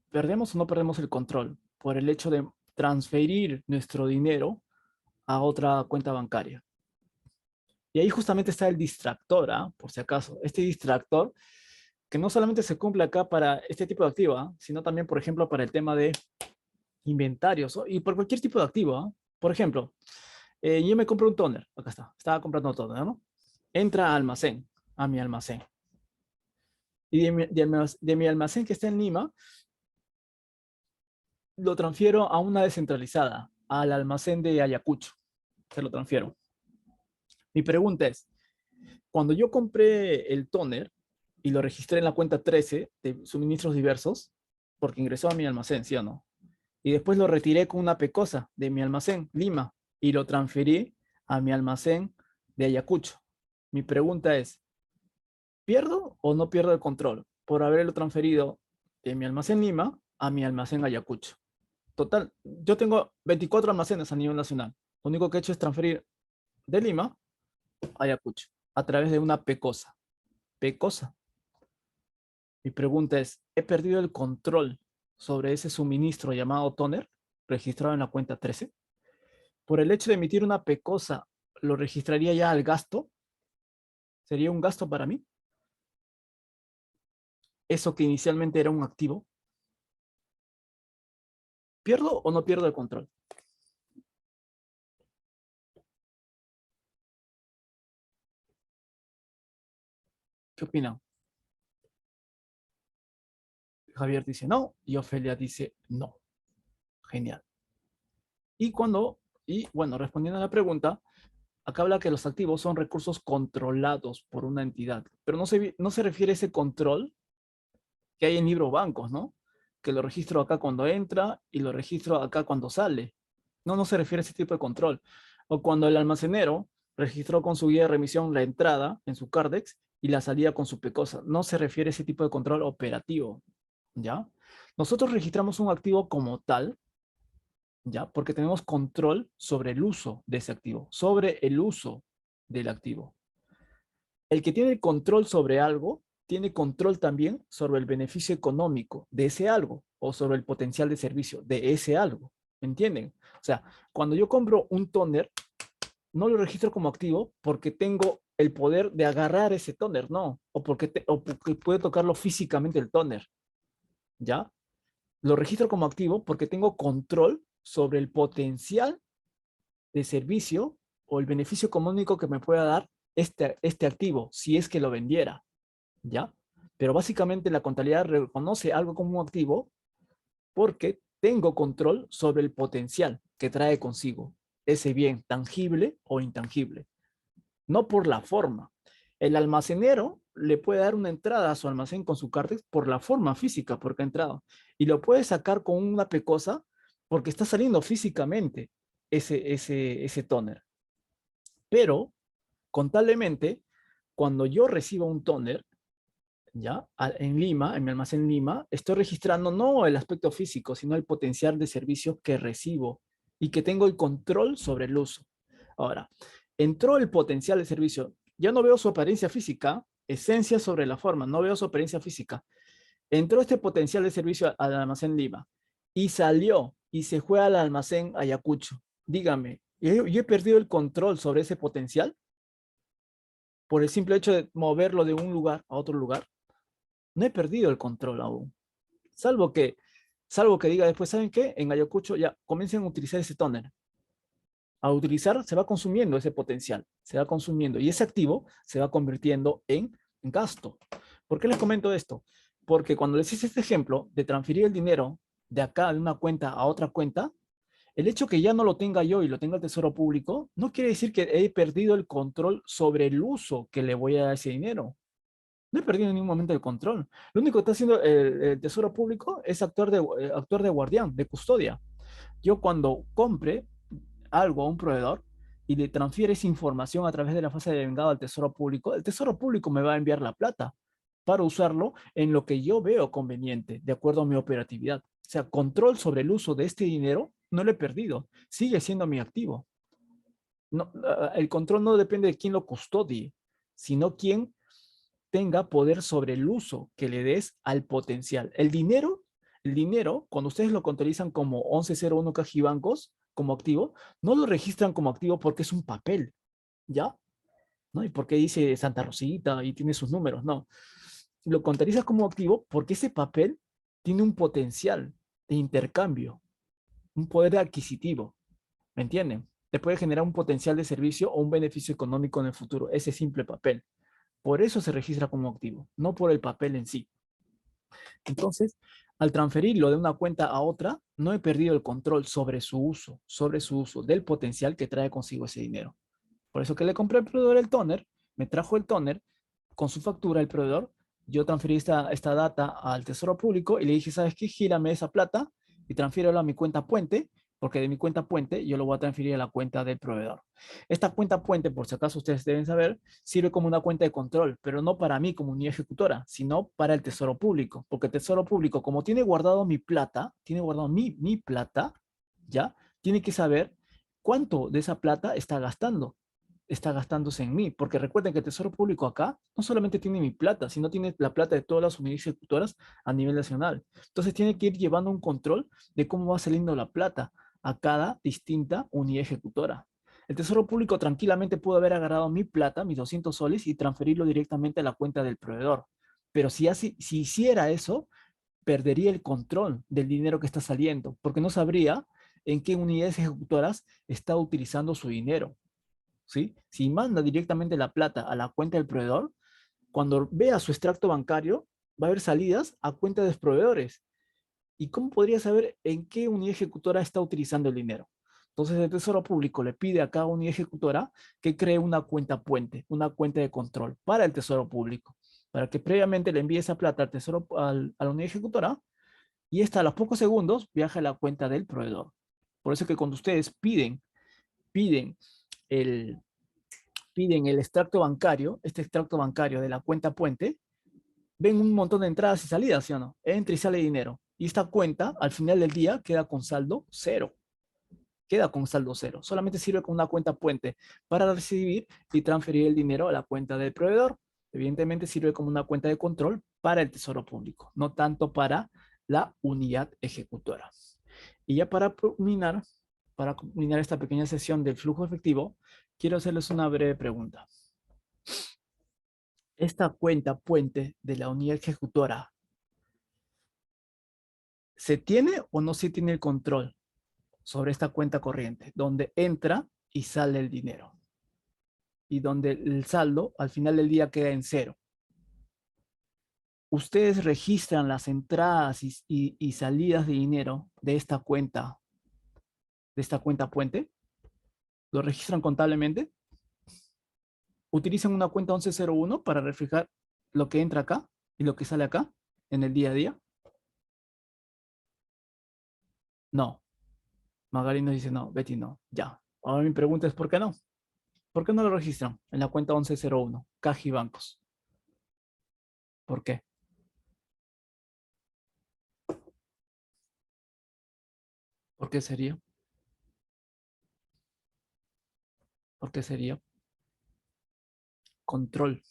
¿perdemos o no perdemos el control por el hecho de transferir nuestro dinero a otra cuenta bancaria? Y ahí justamente está el distractor, ¿ah? Por si acaso. Este distractor que no solamente se cumple acá para este tipo de activo, ¿ah? Sino también, por ejemplo, para el tema de inventarios, ¿no? Y por cualquier tipo de activo, ¿ah? Por ejemplo, yo me compro un toner, acá está, estaba comprando un toner, ¿no? Entra a almacén, a mi almacén. Y de mi almacén que está en Lima, lo transfiero a una descentralizada, al almacén de Ayacucho. Se lo transfiero. Mi pregunta es, cuando yo compré el toner y lo registré en la cuenta 13 de suministros diversos, porque ingresó a mi almacén, ¿sí o no? Y después lo retiré con una pecosa de mi almacén, Lima, y lo transferí a mi almacén de Ayacucho. Mi pregunta es, ¿pierdo o no pierdo el control por haberlo transferido de mi almacén Lima a mi almacén Ayacucho? Total, yo tengo 24 almacenes a nivel nacional. Lo único que he hecho es transferir de Lima a Ayacucho a través de una pecosa. Pecosa. Mi pregunta es, ¿he perdido el control sobre ese suministro llamado toner registrado en la cuenta 13? Por el hecho de emitir una pecosa, ¿lo registraría ya al gasto? ¿Sería un gasto para mí? Eso que inicialmente era un activo. ¿Pierdo o no pierdo el control? ¿Qué opinan? Javier dice no y Ofelia dice no. Genial. Y bueno, respondiendo a la pregunta, acá habla que los activos son recursos controlados por una entidad, pero no se refiere a ese control que hay en libros bancos, ¿no? Que lo registro acá cuando entra y lo registro acá cuando sale. No, no se refiere a ese tipo de control. O cuando el almacenero registró con su guía de remisión la entrada en su Cardex y la salida con su PECOSA. No se refiere a ese tipo de control operativo, ¿ya? Nosotros registramos un activo como tal, ¿ya? Porque tenemos control sobre el uso de ese activo, sobre el uso del activo. El que tiene control sobre algo, tiene control también sobre el beneficio económico de ese algo o sobre el potencial de servicio de ese algo. ¿Me entienden? O sea, cuando yo compro un tóner, no lo registro como activo porque tengo el poder de agarrar ese tóner, no, o porque puedo tocarlo físicamente el tóner, ¿ya? Lo registro como activo porque tengo control sobre el potencial de servicio o el beneficio económico que me pueda dar este activo si es que lo vendiera, ¿ya? Pero básicamente la contabilidad reconoce algo como un activo porque tengo control sobre el potencial que trae consigo ese bien tangible o intangible, no por la forma. El almacenero le puede dar una entrada a su almacén con su cártex por la forma física, porque ha entrado, y lo puede sacar con una pecosa porque está saliendo físicamente ese tóner. Pero, contablemente, cuando yo recibo un tóner, ¿ya? En Lima, en mi almacén Lima, estoy registrando no el aspecto físico, sino el potencial de servicio que recibo y que tengo el control sobre el uso. Ahora, entró el potencial de servicio. Ya no veo su apariencia física, esencia sobre la forma, no veo su apariencia física. Entró este potencial de servicio al almacén Lima y salió y se fue al almacén Ayacucho. Dígame, ¿yo he perdido el control sobre ese potencial por el simple hecho de moverlo de un lugar a otro lugar? No he perdido el control aún. Salvo que, salvo que diga después, ¿saben qué? En Ayacucho ya comiencen a utilizar ese tóner. A utilizar se va consumiendo ese potencial, se va consumiendo y ese activo se va convirtiendo en gasto. ¿Por qué les comento esto? Porque cuando les hice este ejemplo de transferir el dinero de acá, de una cuenta a otra cuenta, el hecho que ya no lo tenga yo y lo tenga el Tesoro Público, no quiere decir que he perdido el control sobre el uso que le voy a dar a ese dinero. No he perdido en ningún momento el control. Lo único que está haciendo el Tesoro Público es actuar de guardián, de custodia. Yo cuando compre algo a un proveedor y le transfiere esa información a través de la fase de vengado al Tesoro Público, el Tesoro Público me va a enviar la plata para usarlo en lo que yo veo conveniente, de acuerdo a mi operatividad. O sea, control sobre el uso de este dinero no lo he perdido, sigue siendo mi activo. No, el control no depende de quién lo custodie, sino quién tenga poder sobre el uso que le des al potencial. El dinero, cuando ustedes lo contabilizan como 1101 cajibancos, como activo, no lo registran como activo porque es un papel, ¿ya? ¿No? Y porque dice Santa Rosita y tiene sus números, no. Lo contabilizas como activo porque ese papel tiene un potencial de intercambio, un poder adquisitivo, ¿me entienden? Te puede generar un potencial de servicio o un beneficio económico en el futuro, ese simple papel. Por eso se registra como activo, no por el papel en sí. Entonces, al transferirlo de una cuenta a otra, no he perdido el control sobre su uso del potencial que trae consigo ese dinero. Por eso que le compré al proveedor el toner, me trajo el toner con su factura el proveedor, yo transferí esta data al Tesoro Público y le dije, ¿sabes qué? Gírame esa plata y transfiérelo a mi cuenta puente, porque de mi cuenta puente yo lo voy a transferir a la cuenta del proveedor. Esta cuenta puente, por si acaso ustedes deben saber, sirve como una cuenta de control, pero no para mí como unidad ejecutora, sino para el Tesoro Público, porque el Tesoro Público, como tiene guardado mi plata, tiene guardado mi plata, ¿ya? Tiene que saber cuánto de esa plata está gastándose en mí, porque recuerden que el Tesoro Público acá no solamente tiene mi plata, sino tiene la plata de todas las unidades ejecutoras a nivel nacional. Entonces tiene que ir llevando un control de cómo va saliendo la plata a cada distinta unidad ejecutora. El Tesoro Público tranquilamente pudo haber agarrado mi plata, mis 200 soles, y transferirlo directamente a la cuenta del proveedor. Pero si hiciera eso, perdería el control del dinero que está saliendo, porque no sabría en qué unidades ejecutoras está utilizando su dinero. ¿Sí? Si manda directamente la plata a la cuenta del proveedor, cuando vea su extracto bancario, va a haber salidas a cuenta de los proveedores. ¿Y cómo podría saber en qué unidad ejecutora está utilizando el dinero? Entonces el Tesoro Público le pide a cada unidad ejecutora que cree una cuenta puente, una cuenta de control para el Tesoro Público, para que previamente le envíe esa plata a la unidad ejecutora y esta a los pocos segundos viaja a la cuenta del proveedor. Por eso que cuando ustedes piden el, piden el extracto bancario, este extracto bancario de la cuenta puente, ven un montón de entradas y salidas, ¿sí o no? Entra y sale dinero. Y esta cuenta, al final del día, queda con saldo cero. Queda con saldo cero. Solamente sirve como una cuenta puente para recibir y transferir el dinero a la cuenta del proveedor. Evidentemente sirve como una cuenta de control para el Tesoro Público, no tanto para la unidad ejecutora. Y ya para culminar esta pequeña sesión del flujo efectivo, quiero hacerles una breve pregunta. Esta cuenta puente de la unidad ejecutora, ¿se tiene o no se tiene el control sobre esta cuenta corriente, donde entra y sale el dinero? Y donde el saldo al final del día queda en cero. ¿Ustedes registran las entradas y salidas de dinero de esta cuenta puente? ¿Lo registran contablemente? ¿Utilizan una cuenta 1101 para reflejar lo que entra acá y lo que sale acá en el día a día? No. Magali nos dice no, Betty no. Ya. Ahora mi pregunta es ¿por qué no? ¿Por qué no lo registran en la cuenta 1101, Caja y Bancos? ¿Por qué? ¿Por qué sería? ¿Por qué sería? Control.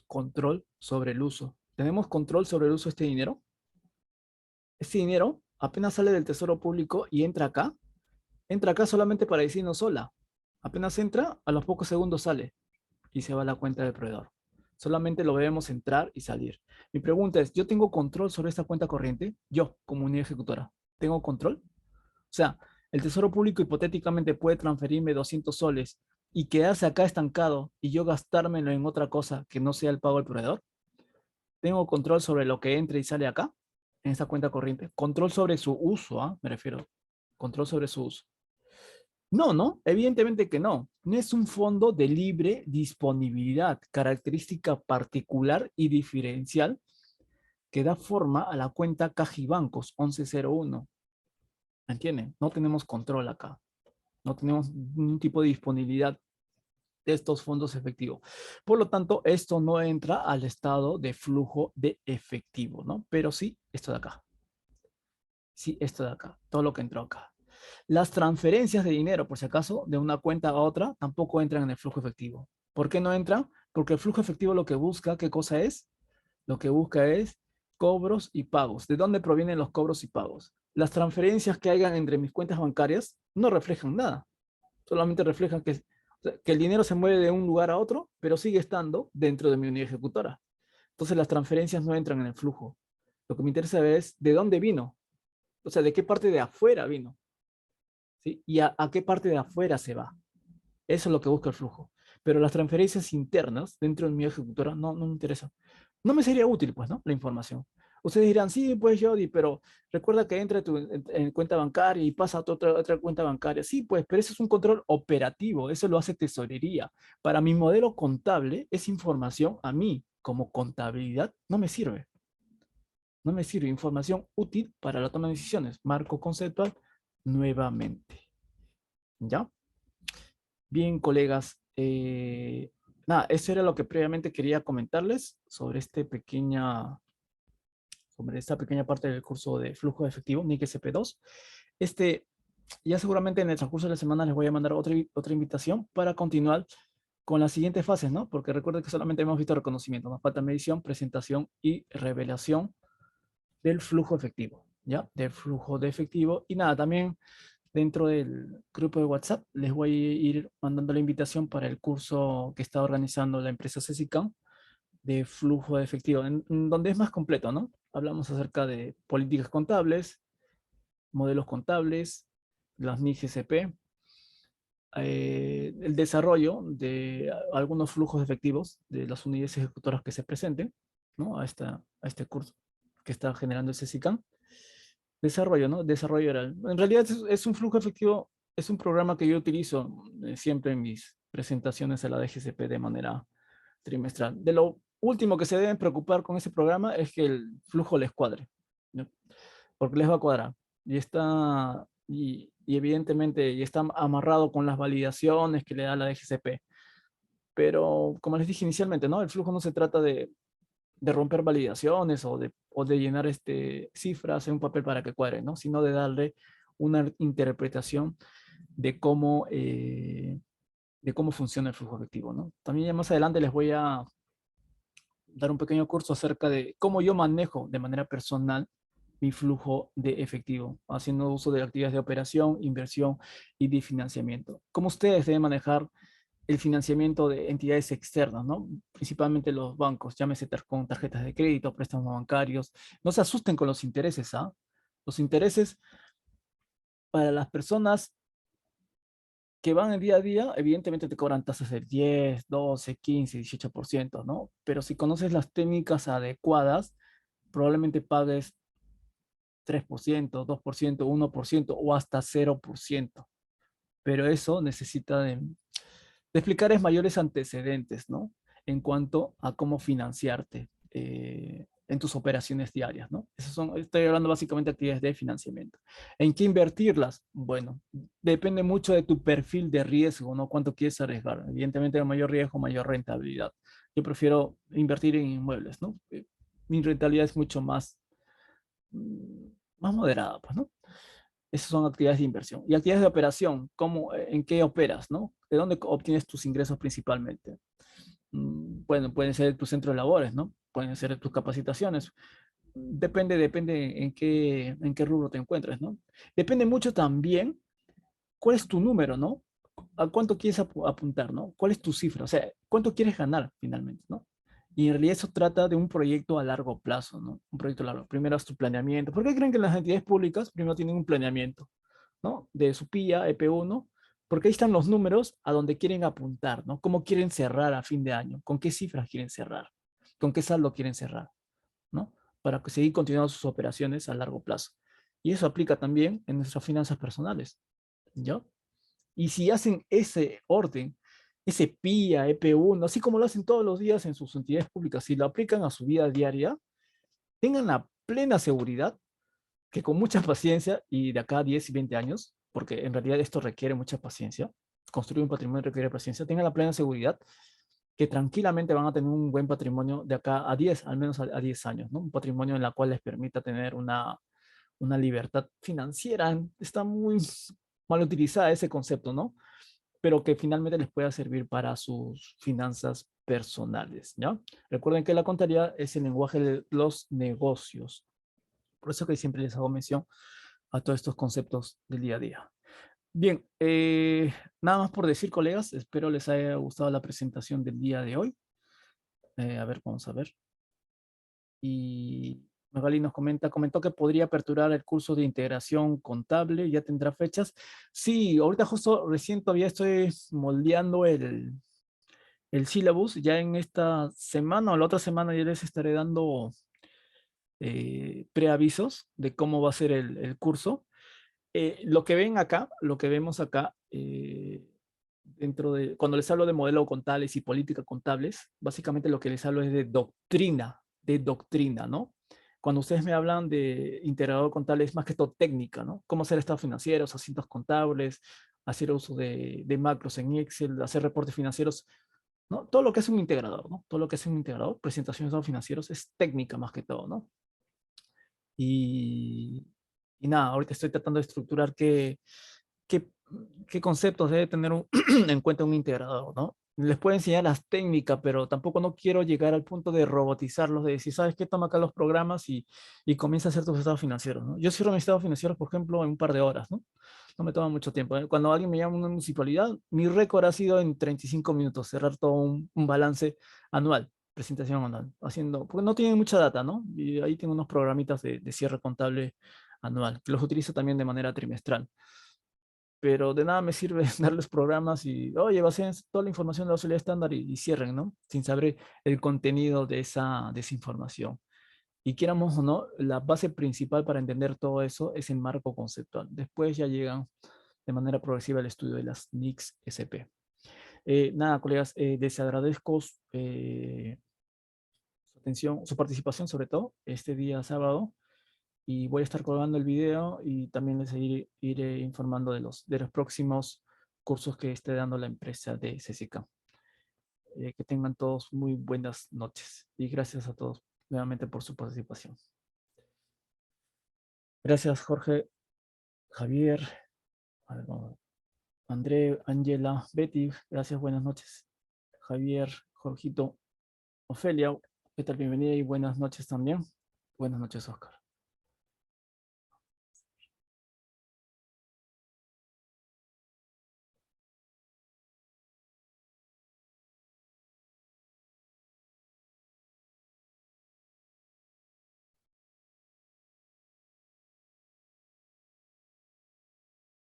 Control sobre el uso. ¿Tenemos control sobre el uso de este dinero? Este dinero apenas sale del Tesoro Público y entra acá solamente para decirnos hola. Apenas entra, a los pocos segundos sale y se va a la cuenta del proveedor. Solamente lo vemos entrar y salir. Mi pregunta es, ¿yo tengo control sobre esta cuenta corriente? Yo, como unidad ejecutora, ¿tengo control? O sea, el Tesoro Público hipotéticamente puede transferirme 200 soles y quedarse acá estancado y yo gastármelo en otra cosa que no sea el pago del proveedor. ¿Tengo control sobre lo que entra y sale acá, en esta cuenta corriente? Control sobre su uso, ¿ah? Me refiero. Control sobre su uso. No, no, evidentemente que no. No es un fondo de libre disponibilidad, característica particular y diferencial que da forma a la cuenta Cajibancos 1101. ¿Me entienden? No tenemos control acá. No tenemos ningún tipo de disponibilidad de estos fondos efectivos. Por lo tanto, esto no entra al estado de flujo de efectivo, ¿no? Pero sí, esto de acá. Sí, esto de acá. Todo lo que entró acá. Las transferencias de dinero, por si acaso, de una cuenta a otra, tampoco entran en el flujo efectivo. ¿Por qué no entran? Porque el flujo efectivo lo que busca, ¿qué cosa es? Lo que busca es cobros y pagos. ¿De dónde provienen los cobros y pagos? Las transferencias que hayan entre mis cuentas bancarias no reflejan nada. Solamente reflejan que el dinero se mueve de un lugar a otro, pero sigue estando dentro de mi unidad ejecutora. Entonces las transferencias no entran en el flujo. Lo que me interesa es de dónde vino, o sea, de qué parte de afuera vino, ¿sí? Y a qué parte de afuera se va. Eso es lo que busca el flujo. Pero las transferencias internas dentro de mi ejecutora no me interesa. No me sería útil, pues, ¿no? La información. Ustedes dirán, sí, pues, Jody, pero recuerda que entra en cuenta bancaria y pasa a otra cuenta bancaria. Sí, pues, pero eso es un control operativo, eso lo hace tesorería. Para mi modelo contable, esa información a mí, como contabilidad, no me sirve. No me sirve información útil para la toma de decisiones. Marco conceptual nuevamente. ¿Ya? Bien, colegas. Nada, eso era lo que previamente quería comentarles sobre esta pequeña parte del curso de flujo de efectivo, NIC SP2. Este, ya seguramente en el transcurso de la semana les voy a mandar otra invitación para continuar con las siguientes fases, ¿no? Porque recuerden que solamente hemos visto reconocimiento, nos falta medición, presentación y revelación del flujo efectivo, ¿ya? Del flujo de efectivo. Y nada, también dentro del grupo de WhatsApp les voy a ir mandando la invitación para el curso que está organizando la empresa Cecicam de flujo de efectivo, en donde es más completo, ¿no? Hablamos acerca de políticas contables, modelos contables, las NIGCP, el desarrollo de algunos flujos efectivos de las unidades ejecutoras que se presenten, ¿no? A este curso que está generando el CECICAM. Desarrollo, ¿no? Desarrollo oral. En realidad es un flujo efectivo, es un programa que yo utilizo siempre en mis presentaciones a la DGCP de manera trimestral. De lo último que se deben preocupar con ese programa es que el flujo les cuadre, ¿no? Porque les va a cuadrar. Y evidentemente y está amarrado con las validaciones que le da la DGCP. Pero como les dije inicialmente, ¿no? El flujo no se trata de romper validaciones o de llenar cifras en un papel para que cuadre, ¿no? Sino de darle una interpretación de de cómo funciona el flujo efectivo, ¿no? También ya más adelante les voy a dar un pequeño curso acerca de cómo yo manejo de manera personal mi flujo de efectivo, haciendo uso de actividades de operación, inversión y de financiamiento. Cómo ustedes deben manejar el financiamiento de entidades externas, ¿no? Principalmente los bancos, llámese con tarjetas de crédito, préstamos bancarios. No se asusten con los intereses, ¿ah? Los intereses para las personas que van el día a día, evidentemente te cobran tasas del 10, 12, 15, 18%, ¿no? Pero si conoces las técnicas adecuadas, probablemente pagues 3%, 2%, 1% o hasta 0%. Pero eso necesita de explicar mayores antecedentes, ¿no? En cuanto a cómo financiarte en tus operaciones diarias, ¿no? Estoy hablando básicamente de actividades de financiamiento. ¿En qué invertirlas? Bueno, depende mucho de tu perfil de riesgo, ¿no? Cuánto quieres arriesgar. Evidentemente, mayor riesgo, mayor rentabilidad. Yo prefiero invertir en inmuebles, ¿no? Mi rentabilidad es mucho mm, más moderada, pues, ¿no? Esas son actividades de inversión. Y actividades de operación, ¿en qué operas, no? ¿De dónde obtienes tus ingresos principalmente? Bueno, pueden ser tus centros de labores, ¿no? Pueden ser tus capacitaciones. Depende en qué rubro te encuentres, ¿no? Depende mucho también cuál es tu número, ¿no? ¿A cuánto quieres apuntar, ¿no? ¿Cuál es tu cifra? O sea, ¿cuánto quieres ganar finalmente, ¿no? Y en realidad eso trata de un proyecto a largo plazo, ¿no? Un proyecto largo. Primero haz tu planeamiento. ¿Por qué creen que las entidades públicas primero tienen un planeamiento, ¿no? De su PIA, EP1, porque ahí están los números a donde quieren apuntar, ¿no? ¿Cómo quieren cerrar a fin de año? ¿Con qué cifras quieren cerrar? ¿Con qué saldo quieren cerrar? ¿No? Para que seguir continuando sus operaciones a largo plazo. Y eso aplica también en nuestras finanzas personales, ¿ya? Y si hacen ese orden, ese PIA, EP1, así como lo hacen todos los días en sus entidades públicas, si lo aplican a su vida diaria, tengan la plena seguridad que con mucha paciencia y de acá a 10 y 20 años, porque en realidad esto requiere mucha paciencia, construir un patrimonio requiere paciencia, tengan la plena seguridad que tranquilamente van a tener un buen patrimonio de acá a 10, al menos a 10 años, ¿no? Un patrimonio en la cual les permita tener una libertad financiera. Está muy mal utilizada ese concepto, ¿no? Pero que finalmente les pueda servir para sus finanzas personales, ¿ya? Recuerden que la contabilidad es el lenguaje de los negocios. Por eso que siempre les hago mención a todos estos conceptos del día a día. Bien, nada más por decir, colegas. Espero les haya gustado la presentación del día de hoy. A ver, vamos a ver. Y Magali nos comentó que podría aperturar el curso de integración contable, ya tendrá fechas. Sí, ahorita justo recién todavía estoy moldeando el syllabus, ya en esta semana o la otra semana ya les estaré dando preavisos de cómo va a ser el curso. Lo que ven acá, lo que vemos acá, cuando les hablo de modelo contables y política contables, básicamente lo que les hablo es de doctrina, ¿no? Cuando ustedes me hablan de integrador contable es más que todo técnica, ¿no? Cómo hacer estados financieros, asientos contables, hacer uso de macros en Excel, hacer reportes financieros, ¿no? Todo lo que es un integrador, ¿no? Todo lo que es un integrador, presentaciones de estados financieros, es técnica más que todo, ¿no? Y, y nada, ahorita estoy tratando de estructurar qué, qué conceptos debe tener en cuenta un integrador, ¿no? Les puedo enseñar las técnicas, pero tampoco no quiero llegar al punto de robotizarlos, de decir, ¿sabes qué? Toma acá los programas y comienza a hacer tus estados financieros, ¿no? Yo cierro mis estados financieros, por ejemplo, en un par de horas, ¿no? No me toma mucho tiempo, ¿eh? Cuando alguien me llama a una municipalidad, mi récord ha sido en 35 minutos, cerrar todo un balance anual, presentación anual, haciendo, porque no tienen mucha data, ¿no? Y ahí tengo unos programitas de cierre contable anual, que los utilizo también de manera trimestral, pero de nada me sirve darles programas y, oye, basen toda la información de la usualidad estándar y cierren, ¿no? Sin saber el contenido de esa información. Y quieramos o no, la base principal para entender todo eso es el marco conceptual. Después ya llegan de manera progresiva el estudio de las NICS SP. Nada, colegas, les agradezco su atención, su participación sobre todo este día sábado, y voy a estar colgando el video y también les iré informando de los próximos cursos que esté dando la empresa de CCK. Que tengan todos muy buenas noches y gracias a todos nuevamente por su participación. Gracias, Jorge, Javier, André, Angela, Betty, gracias, buenas noches. Javier, Jorgito, Ofelia, ¿qué tal? Bienvenida y buenas noches también. Buenas noches, Oscar.